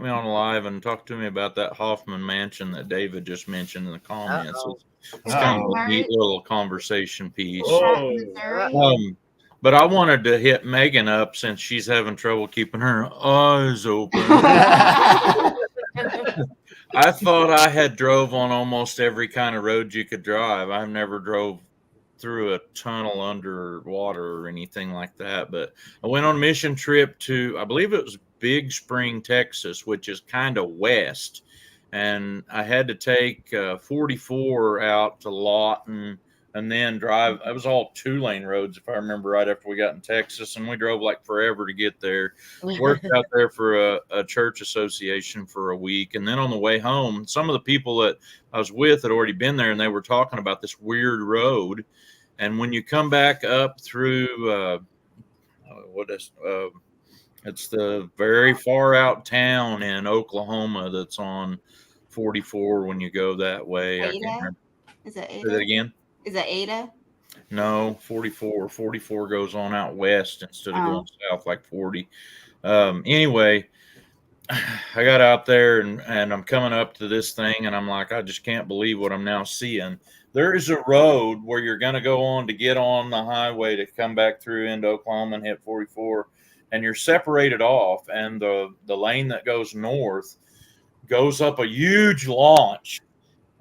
me on live and talk to me about that Hoffman mansion that David just mentioned in the comments. Uh-oh. It's kind of a neat little conversation piece. Oh. Missouri. But I wanted to hit Megan up since she's having trouble keeping her eyes open. I thought I had drove on almost every kind of road you could drive. I've never drove through a tunnel underwater or anything like that. But I went on a mission trip to, I believe it was Big Spring, Texas, which is kind of west. And I had to take 44 out to Lawton and then drive. It was all 2-lane roads, if I remember right, after we got in Texas. And we drove like forever to get there. Worked out there for a church association for a week. And then on the way home, some of the people that I was with had already been there, and they were talking about this weird road. And when you come back up through, it's the very far out town in Oklahoma that's on 44 when you go that way. I Ada? can't remember. Is it Say that Ada? again? Is it Ada? No, 44. 44 goes on out west instead of Oh. going south like 40. Anyway, I got out there and I'm coming up to this thing and I'm like, I just can't believe what I'm now seeing. There is a road where you're going to go on to get on the highway to come back through into Oklahoma and hit 44, and you're separated off, and the lane that goes north goes up a huge launch,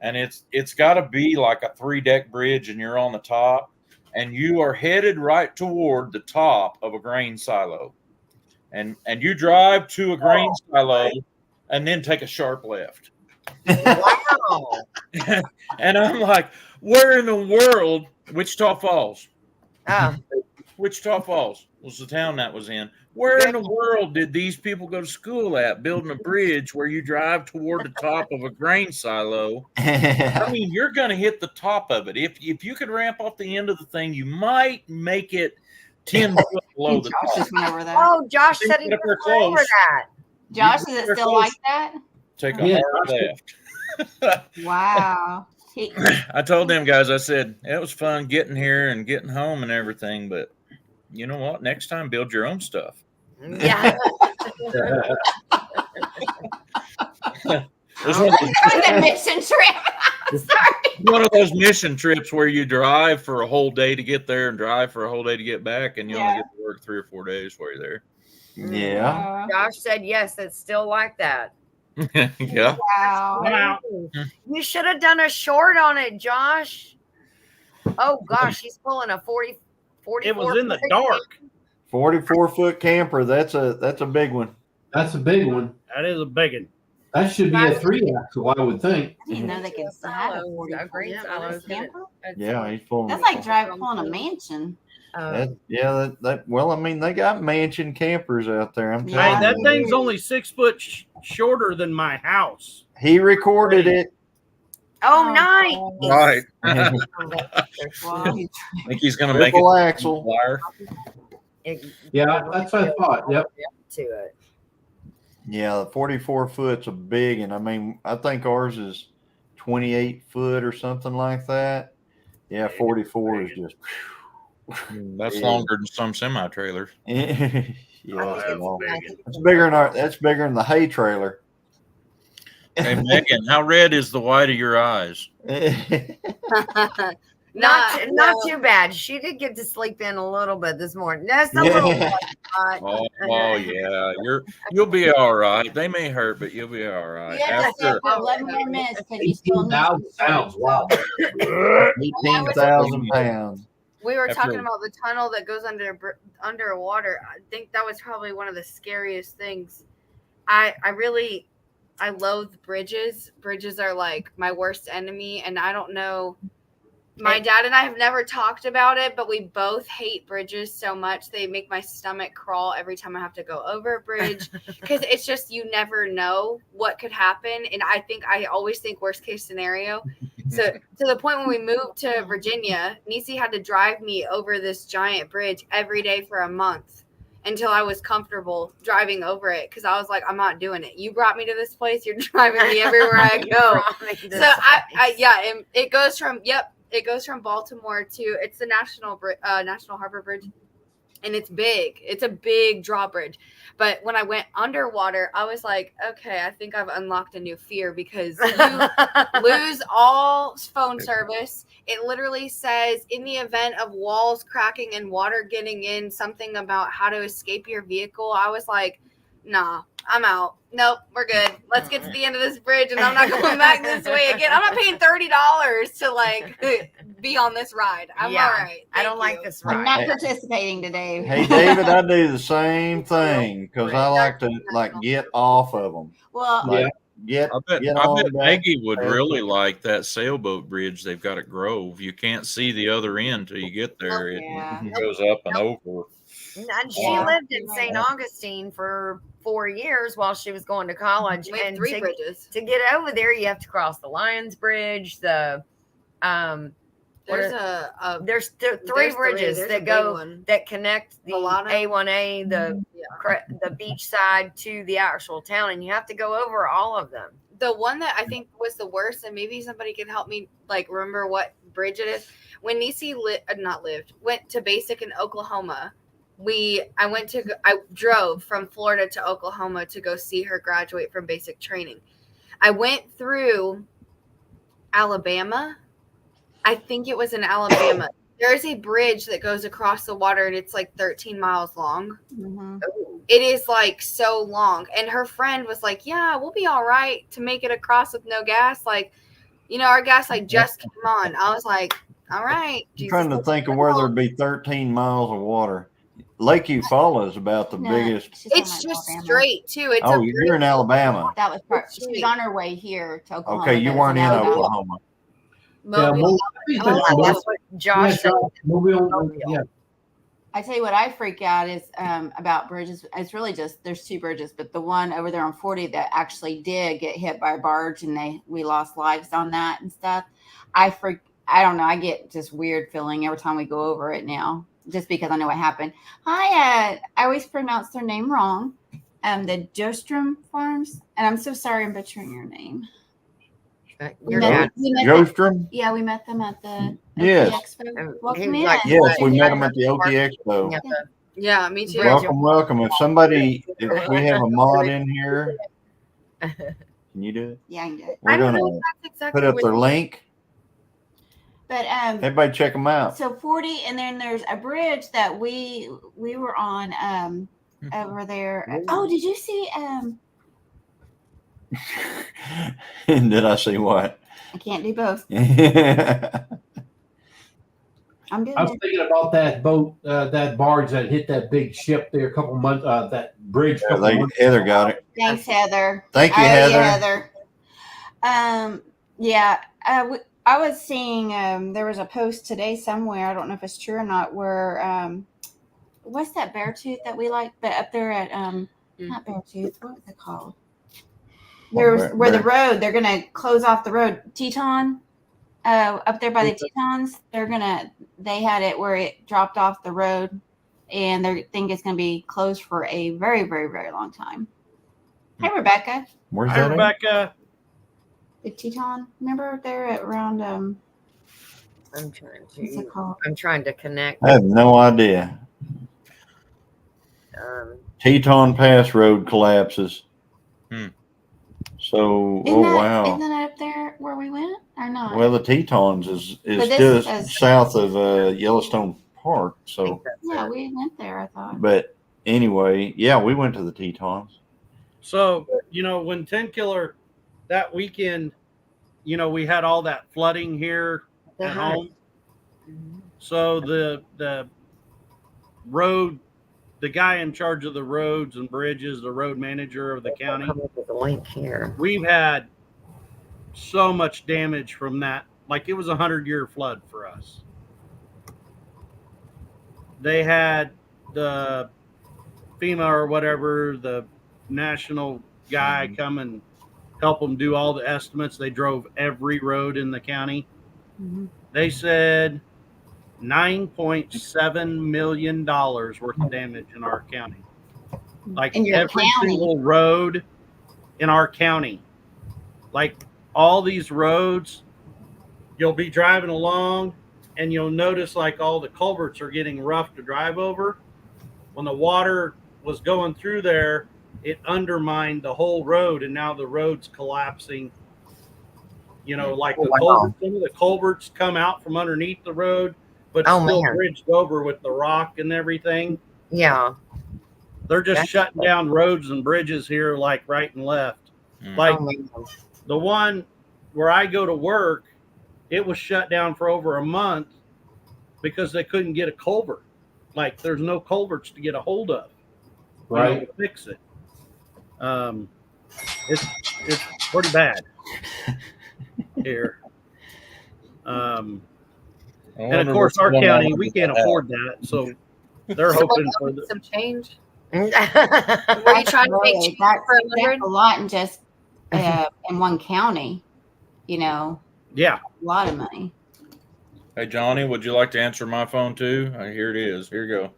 and it's got to be like a 3-deck bridge, and you're on the top, and you are headed right toward the top of a grain silo, and you drive to a grain silo and then take a sharp left. Wow. And I'm like, where in the world? Wichita Falls. Oh, Wichita Falls was the town that was in. Where in the world did these people go to school at, building a bridge where you drive toward the top of a grain silo? I mean, you're going to hit the top of it. If you could ramp off the end of the thing, you might make it 10 foot below the Josh top. just went over that. oh, Josh said he If they're was over close. that. Josh, you is it get still close. like that? Take a Yeah. hard left. Wow. I told them guys, I said, it was fun getting here and getting home and everything, but you know what? Next time, build your own stuff. Yeah. There's one of the- Like a mission trip. One of those mission trips where you drive for a whole day to get there and drive for a whole day to get back, and you only Yeah. get to work 3 or 4 days while you're there. Yeah. Josh said yes. It's still like that. Yeah. Wow. I'm out. You should have done a short on it, Josh. Oh gosh, he's pulling a 40. It was in the dark. 44-foot camper. That's a big one. That's a big one. That is a big one. That should be a 3-axle, I would think. I didn't know they could have a Silos, 44 green foot silos. camper. Yeah, he's pulling. That's like pulling a mansion. Well, I mean, they got mansion campers out there. I'm Hey, telling that you. thing's only 6 foot shorter than my house. He recorded it. Oh, nice. Right. Well, I think he's going to make Triple it axle. flyer. Yeah, that's what I thought. Yep. To it. Yeah, the 44 foot's a big, and I mean, I think ours is 28 foot or something like that. Yeah, 44 is just. That's longer than some semi trailers. Yeah, that's well, big. that's bigger than that's bigger than the hay trailer. Hey, Megan, how red is the white of your eyes? Not too bad. She did get to sleep in a little bit this morning. That's a little bit hot. Oh yeah, you'll be all right. They may hurt, but you'll be all right. you have to stay After for 11 more minutes because you still need 18,000 pounds. Wow. 18,000 pounds. We were After- talking about the tunnel that goes underwater. I think that was probably one of the scariest things. I loathe bridges. Bridges are like my worst enemy, and I don't know. My dad and I have never talked about it, but we both hate bridges so much. They make my stomach crawl every time I have to go over a bridge because it's just you never know what could happen. And I always think worst case scenario. So to the point when we moved to Virginia, Nisi had to drive me over this giant bridge every day for a month until I was comfortable driving over it because I was like, I'm not doing it. You brought me to this place. You're driving me everywhere I go. So it goes from Baltimore to it's the National Harbor Bridge, and it's big. It's a big drawbridge. But when I went underwater, I was like, okay, I think I've unlocked a new fear because you lose all phone service. It literally says in the event of walls cracking and water getting in, something about how to escape your vehicle. I was like, nah, I'm out. Nope, we're good. Let's get to the end of this bridge, and I'm not going back this way again. I'm not paying $30 to like be on this ride. I'm all right. I don't Thank like you. this I'm ride. not participating today. Hey, David, I do the same thing because I like to get off of them. Well, Like, get I bet on back. Maggie would really like that sailboat bridge they've got at Grove. You can't see the other end till you get there. yeah. It goes up and over. And she Yeah. lived in St. Augustine for 4 years while she was going to college. We have And 3 bridges. to get over there, you have to cross the Lions Bridge. There's there's there's 3 bridges There's a that big go one. that connect the Milano. A1A, the beach side to the actual town, and you have to go over all of them. The one that I think was the worst, and maybe somebody can help me like remember what bridge it is. When Nisi went to basic in Oklahoma. I drove from Florida to Oklahoma to go see her graduate from basic training. I went through Alabama. I think it was in Alabama. There's a bridge that goes across the water, and it's like 13 miles long. Mhm. It is like so long. And her friend was like, yeah, we'll be all right to make it across with no gas. Like, our gas like just came on. I was like, all right. I'm trying to think of where there'd be 13 miles of water. Lake Eufaula is about the No, biggest. she's talking It's about just Alabama. straight too. It's Oh, you're in Alabama. That was she was on her way here to Oklahoma. Okay, you but it was weren't in Alabama. Oklahoma. Yeah, Mobile. That's what Josh said. Yeah. I tell you what, I freak out is about bridges. It's really just there's 2 bridges, but the one over there on 40 that actually did get hit by a barge, and we lost lives on that and stuff. I don't know. I get just weird feeling every time we go over it now, just because I know what happened. Hi, I always pronounce their name wrong. The Jostrom Farms, and I'm so sorry I'm butchering your name. Your We met- dad. we met them- Jostrom? Yeah, we met them at the Yes. Expo. He Welcome was in. like- Yes, we met them at the OT Expo. Yeah. Yeah, me too. Welcome. If we have a mod in here, Can you do it? Yeah, I can do it. We're I don't gonna know if that's exactly put up what their link. But Everybody check them out. so 40, and then there's a bridge that we were on over there. Oh, did you see Did I see what? I can't do both. I'm doing I was it. thinking about that boat, that barge that hit that big ship there a couple months, that bridge. A couple months Heather ago. got it. Thanks, Heather. Thank you, Oh, Heather. yeah, Heather. Yeah, I was seeing there was a post today somewhere. I don't know if it's true or not. Where what's that bear tooth that we like? But up there at not bear tooth. What was it called? There's where the road. They're gonna close off the road. Teton. Up there by the Tetons, they had it where it dropped off the road, and they think it's going to be closed for a very, very, very long time. Hey, Rebecca. Where's Hi, that? Rebecca. The Teton. Remember there at around I'm trying what's it to. called? I'm trying to connect. I have no idea. Teton Pass Road collapses. So, wow. Isn't that up there where we went or not? Well, the Tetons is But this just says- south of Yellowstone Park. So, yeah, we went there, I thought. but anyway, yeah, we went to the Tetons. So, when 10 Killer that weekend, we had all that flooding here at home. So the road, the guy in charge of the roads and bridges, the road manager of the county, The link here. we've had so much damage from that. Like it was 100-year flood for us. They had the FEMA or whatever, the national guy come and help them do all the estimates. They drove every road in the county. They said $9.7 million worth of damage in our county. Like In your every county? single road in our county. Like all these roads, you'll be driving along and you'll notice like all the culverts are getting rough to drive over. When the water was going through there, it undermined the whole road, and now the road's collapsing. Like some of the culverts come out from underneath the road, but still bridged over with the rock and everything. Yeah. They're just shutting down roads and bridges here, like right and left. Like the one where I go to work, it was shut down for over a month because they couldn't get a culvert. Like there's no culverts to get a hold of, to fix it. It's pretty bad here. And of course, our county, we can't afford that, so they're hoping for some change. Were you trying to make change for 100? That's a lot in just in one county. Yeah, a lot of money. Hey, Johnny, would you like to answer my phone too? Here it is. Here you go.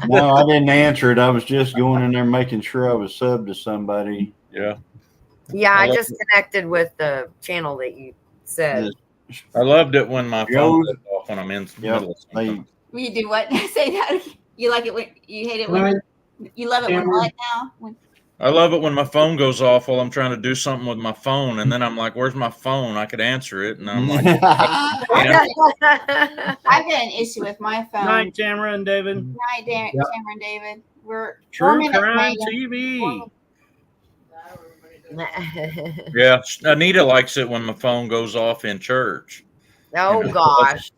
No, I didn't answer it. I was just going in there making sure I was subbed to somebody. Yeah. Yeah, I just connected with the channel that you said. I loved it when my phone goes off when I'm in the middle of something. You do what? Say that. You like it when you hate it when you love it when what now? I love it when my phone goes off while I'm trying to do something with my phone, and then I'm like, "Where's my phone? I could answer it." And I'm like, I've got an issue with my phone. Night, Tamara and David. Night, Tamara and David. We're True Crime TV. Yeah, Anita likes it when my phone goes off in church. Oh gosh.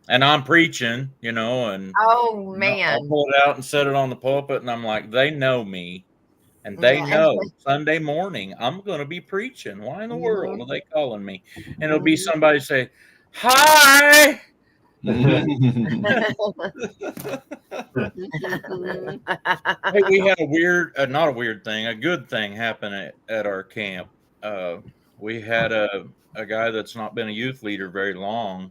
And I'm preaching, and oh man, I'll pull it out and set it on the pulpit, and I'm like, they know me, and they know Sunday morning I'm going to be preaching. Why in the world are they calling me? And it'll be somebody say, "Hi." Hey, we had a weird, not a weird thing, a good thing happen at our camp. We had a guy that's not been a youth leader very long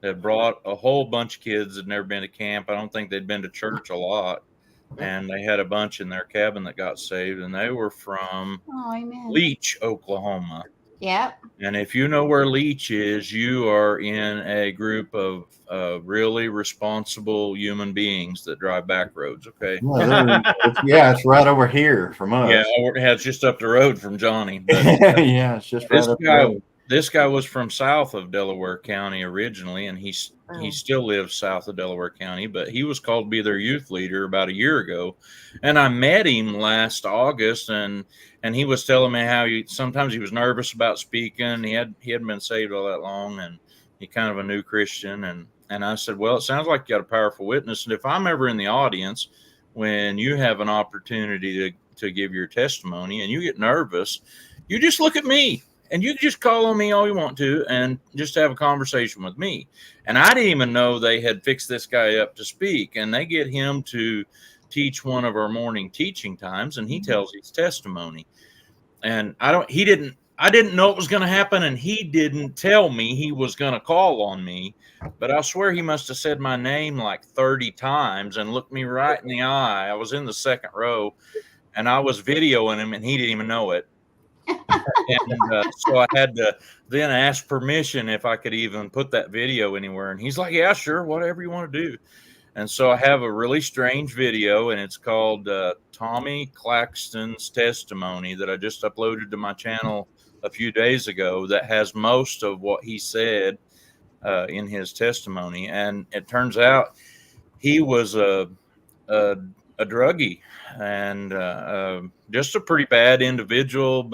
that brought a whole bunch of kids that had never been to camp. I don't think they'd been to church a lot. And they had a bunch in their cabin that got saved, and they were from Leach, Oklahoma. Yep. And if you know where Leech is, you are in a group of really responsible human beings that drive back roads. Okay. It's right over here from us. Yeah, it's just up the road from Johnny. But Yeah, it's just right up the road. This guy was from south of Delaware County originally, and he still lives south of Delaware County, but he was called to be their youth leader about a year ago. And I met him last August, and he was telling me how sometimes he was nervous about speaking. He hadn't been saved all that long, and he kind of a new Christian. And I said, well, it sounds like you got a powerful witness. And if I'm ever in the audience when you have an opportunity to give your testimony and you get nervous, you just look at me. And you can just call on me all you want to and just have a conversation with me. And I didn't even know they had fixed this guy up to speak. And they get him to teach one of our morning teaching times, and he tells his testimony. And I didn't know it was going to happen, and he didn't tell me he was going to call on me. But I swear he must have said my name like 30 times and looked me right in the eye. I was in the second row, and I was videoing him, and he didn't even know it. And so I had to then ask permission if I could even put that video anywhere. And he's like, yeah, sure, whatever you want to do. And so I have a really strange video, and it's called Tommy Claxton's Testimony that I just uploaded to my channel a few days ago that has most of what he said in his testimony. And it turns out he was a druggie and just a pretty bad individual,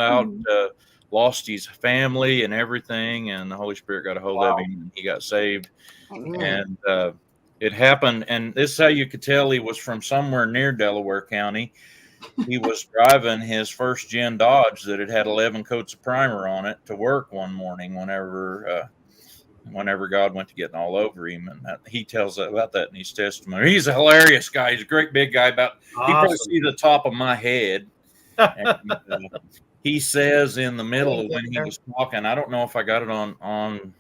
lost his family and everything, and the Holy Spirit got a hold of him and he got saved. And it happened, and this is how you could tell he was from somewhere near Delaware County. He was driving his first gen Dodge that had 11 coats of primer on it to work one morning whenever God went to getting all over him. And he tells about that in his testimony. He's a hilarious guy. He's a great big guy. He probably see the top of my head. And, he says in the middle of when he was talking, I don't know if I got it on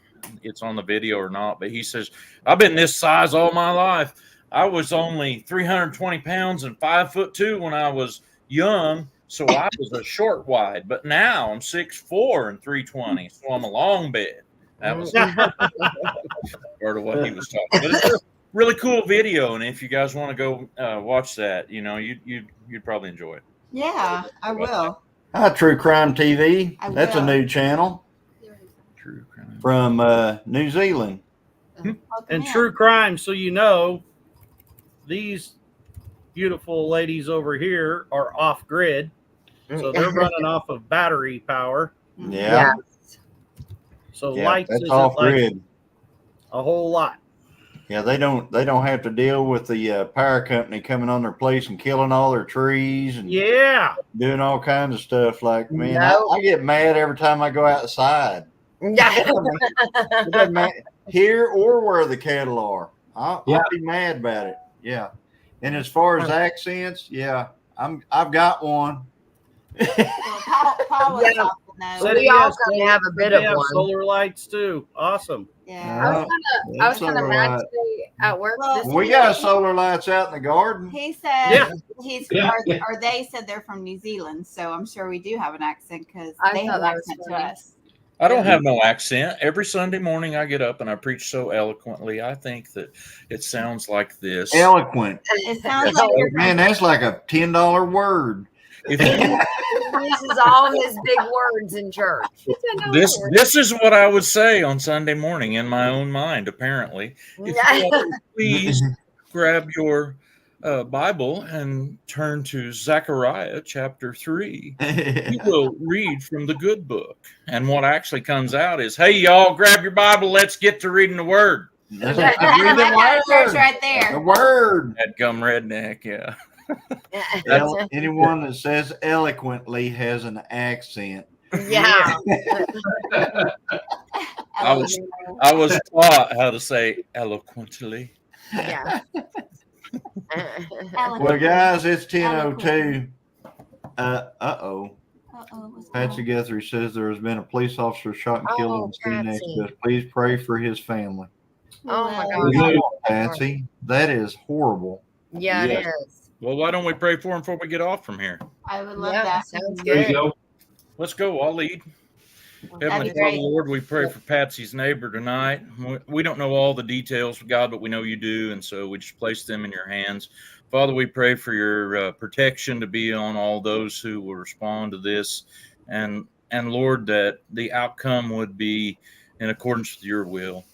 it's on the video or not, but he says, I've been this size all my life. I was only 320 pounds and 5'2" when I was young. So I was a short wide, but now I'm 6'4" and 320. So I'm a long bed. That was part of what he was talking about. But it's a really cool video, and if you guys want to go watch that, you'd probably enjoy it. Yeah, I will. Hi, True Crime TV. That's a will. new channel True Crime from New Zealand. And true crime, so these beautiful ladies over here are off grid, so they're running off of battery power. Yeah. So Yeah, lights that's isn't off like grid. a whole lot. Yeah, they don't have to deal with the power company coming on their place and killing all their trees and doing all kinds of stuff. Like, man, I get mad every time I go outside. Here or where the cattle are. I'll be mad about it. Yeah. And as far as accents, I've got one. Paul was awful now. So we all kind of have a bit of one. Solar lights too. Awesome. Yeah. I was kind of mad today at work. We got solar lights out in the garden. He said or they said they're from New Zealand, so I'm sure we do have an accent because they have an accent to us. I don't have no accent. Every Sunday morning I get up and I preach so eloquently. I think that it sounds like this. Eloquent. It sounds like man, that's like a $10 word. He uses all his big words in church. This is what I would say on Sunday morning in my own mind, apparently. If you please grab your Bible and turn to Zechariah chapter 3. We will read from the good book. And what actually comes out is, hey, y'all, grab your Bible. Let's get to reading the word. Read the word right there. The word. That gum redneck, yeah. Anyone that says eloquently has an accent. Yeah. I was taught how to say eloquently. Yeah. Well, guys, it's 10:02. Patsy Guthrie says there has been a police officer shot and killed in the city next to us. Please pray for his family. Oh my God, Patsy, that is horrible. Yeah, it is. Well, why don't we pray for him before we get off from here? I would love that. Sounds There you good. go. Let's go. I'll lead. Heavenly be Father, great. Lord, we pray for Patsy's neighbor tonight. We don't know all the details, God, but we know you do, and so we just place them in your hands. Father, we pray for your protection to be on all those who will respond to this, and Lord, that the outcome would be in accordance with your will.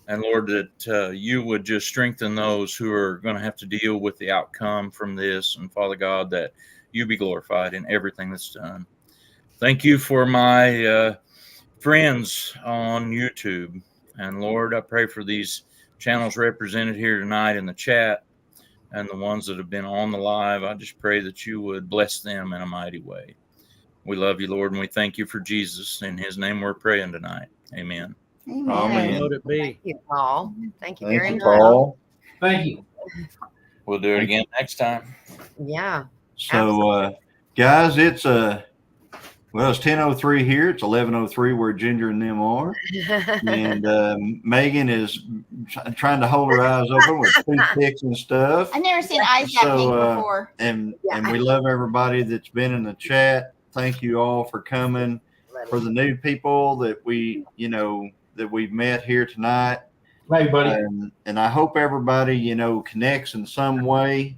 And Lord, that you would just strengthen those who are going to have to deal with the outcome from this. And Father God, that you be glorified in everything that's done. Thank you for my friends on YouTube. And Lord, I pray for these channels represented here tonight in the chat and the ones that have been on the live. I just pray that you would bless them in a mighty way. We love you, Lord, and we thank you for Jesus. In his name we're praying tonight. Amen. Amen. Would it be? Thank you, Paul. Thank you Thank very you, much. Paul. Thank you. We'll do it again next time. Yeah. So, guys, it's 10:03 here. It's 11:03 where Ginger and them are. And Megan is trying to hold her eyes open with toothpicks and stuff. I've never seen eyes that So, pink before. And we love everybody that's been in the chat. Thank you all for coming. For the new people that we've met here tonight. Hey, buddy. And I hope everybody, connects in some way.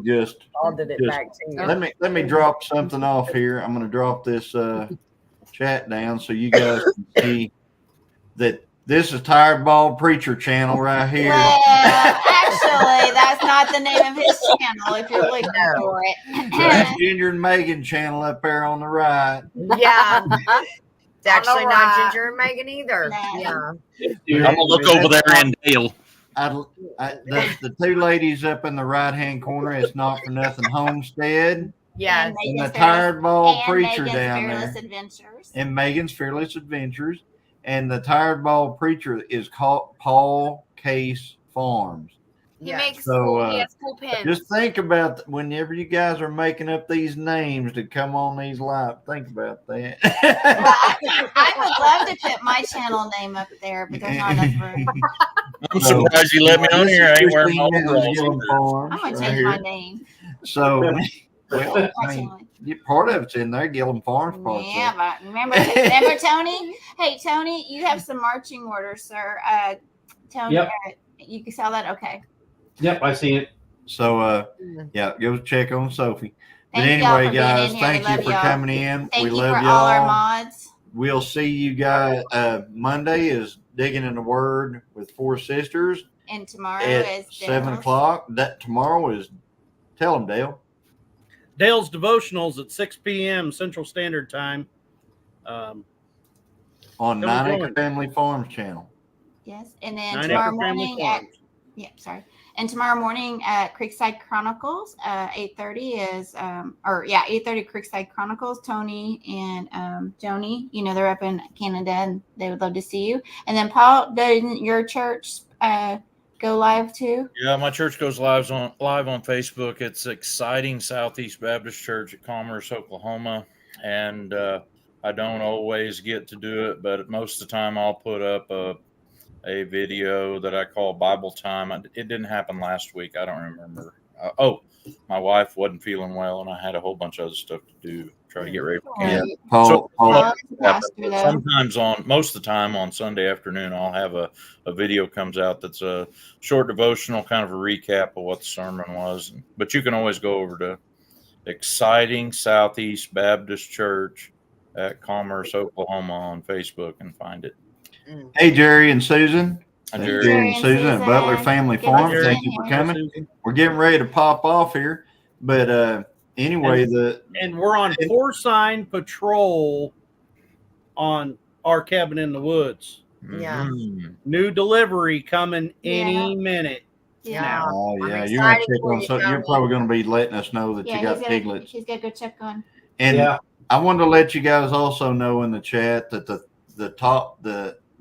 Just Paul did it back to you. let me drop something off here. I'm going to drop this chat down so you guys can see that this is Tired Bald Preacher channel right here. Well, actually, that's not the name of his channel if you're looking for it. That's Ginger and Megan channel up there on the right. Yeah. It's actually not right. Ginger and Megan either. No. Yeah. I'm going to look over there and Dale. The two ladies up in the right-hand corner, it's Not For Nothing Homestead. Yes. And the Tired Bald Preacher Megan's down Fearless there. Adventures. And Megan's Fearless Adventures. And the Tired Bald Preacher is called Paul Case Farms. He Yes. makes So, cool, he has cool pins. Just think about whenever you guys are making up these names to come on these live. Think about that. Well, I would love to put my channel name up there, but there's not enough room. I'm surprised you let me on here. I ain't wearing my overalls. Gilliam Farms I'm going to right change here. my name. So, well, Actually. part of it's in there. Gilliam Farms part. Yeah, but remember Tony? Hey, Tony, you have some marching orders, sir. Tony, Yep. You can sell that? Okay. Yep, I see it. So, go check on Sophie. But Thank y'all anyway, for being guys, in here. thank We you love for y'all. coming in. Thank We you love for y'all. all our mods. We'll see you guys. Monday is Digging in the Word with Four Sisters And tomorrow at is 7 Dale's. o'clock. That tomorrow is. Tell them, Dale. Dale's devotionals at 6 p.m. Central Standard Time. On Come 9 Acre join. Family Farms channel. Yes, and then 9 tomorrow Acre Family morning at Farms. And tomorrow morning at Creekside Chronicles, 8:30 is 8:30 Creekside Chronicles. Tony and Joni, they're up in Canada and they would love to see you. And then Paul, doesn't your church go live too? Yeah, my church goes live on Facebook. It's Exciting Southeast Baptist Church at Commerce, Oklahoma. And I don't always get to do it, but most of the time I'll put up a video that I call Bible Time. It didn't happen last week. I don't remember. My wife wasn't feeling well, and I had a whole bunch of other stuff to do, try to get ready for camp. Yeah, Paul. Paul is a pastor, though. Sometimes most of the time on Sunday afternoon, I'll have a video comes out that's a short devotional, kind of a recap of what the sermon was. But you can always go over to Exciting Southeast Baptist Church at Commerce, Oklahoma on Facebook and find it. Hey, Jerry and Susan. Hi, Jerry Jerry. and Susan at Butler Family Give us Farm. a Thank you for hand. coming. We're getting ready to pop off here. But anyway, And we're on four-sign patrol on our cabin in the woods. Yeah. Mhm. New delivery coming Yeah. any minute. Yeah. oh I'm yeah, you're gonna excited check for on you, something. You're Tony. probably gonna be letting us know that you Yeah, got piglets. he's got to go check on. And Yeah. I wanted to let you guys also know in the chat that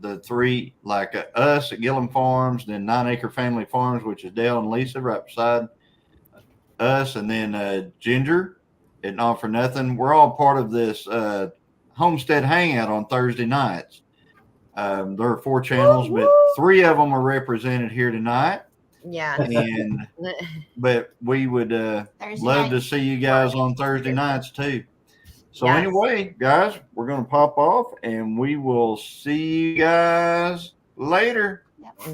the three, like us at Gilliam Farms, then 9 Acre Family Farms, which is Dale and Lisa right beside us, and then Ginger at Not For Nothing. We're all part of this homestead hangout on Thursday nights. There are 4 channels, but 3 of them are represented here tonight. Yeah. But we would Thursday love to night. see you guys on Thursday nights too. So Yes. anyway, guys, we're gonna pop off, and we will see you guys later.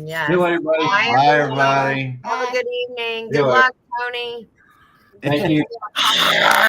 Yes. See you later, everybody. Bye, Bye, everyone. everybody. Have a good evening. See you Good later. luck, Tony. Thank you.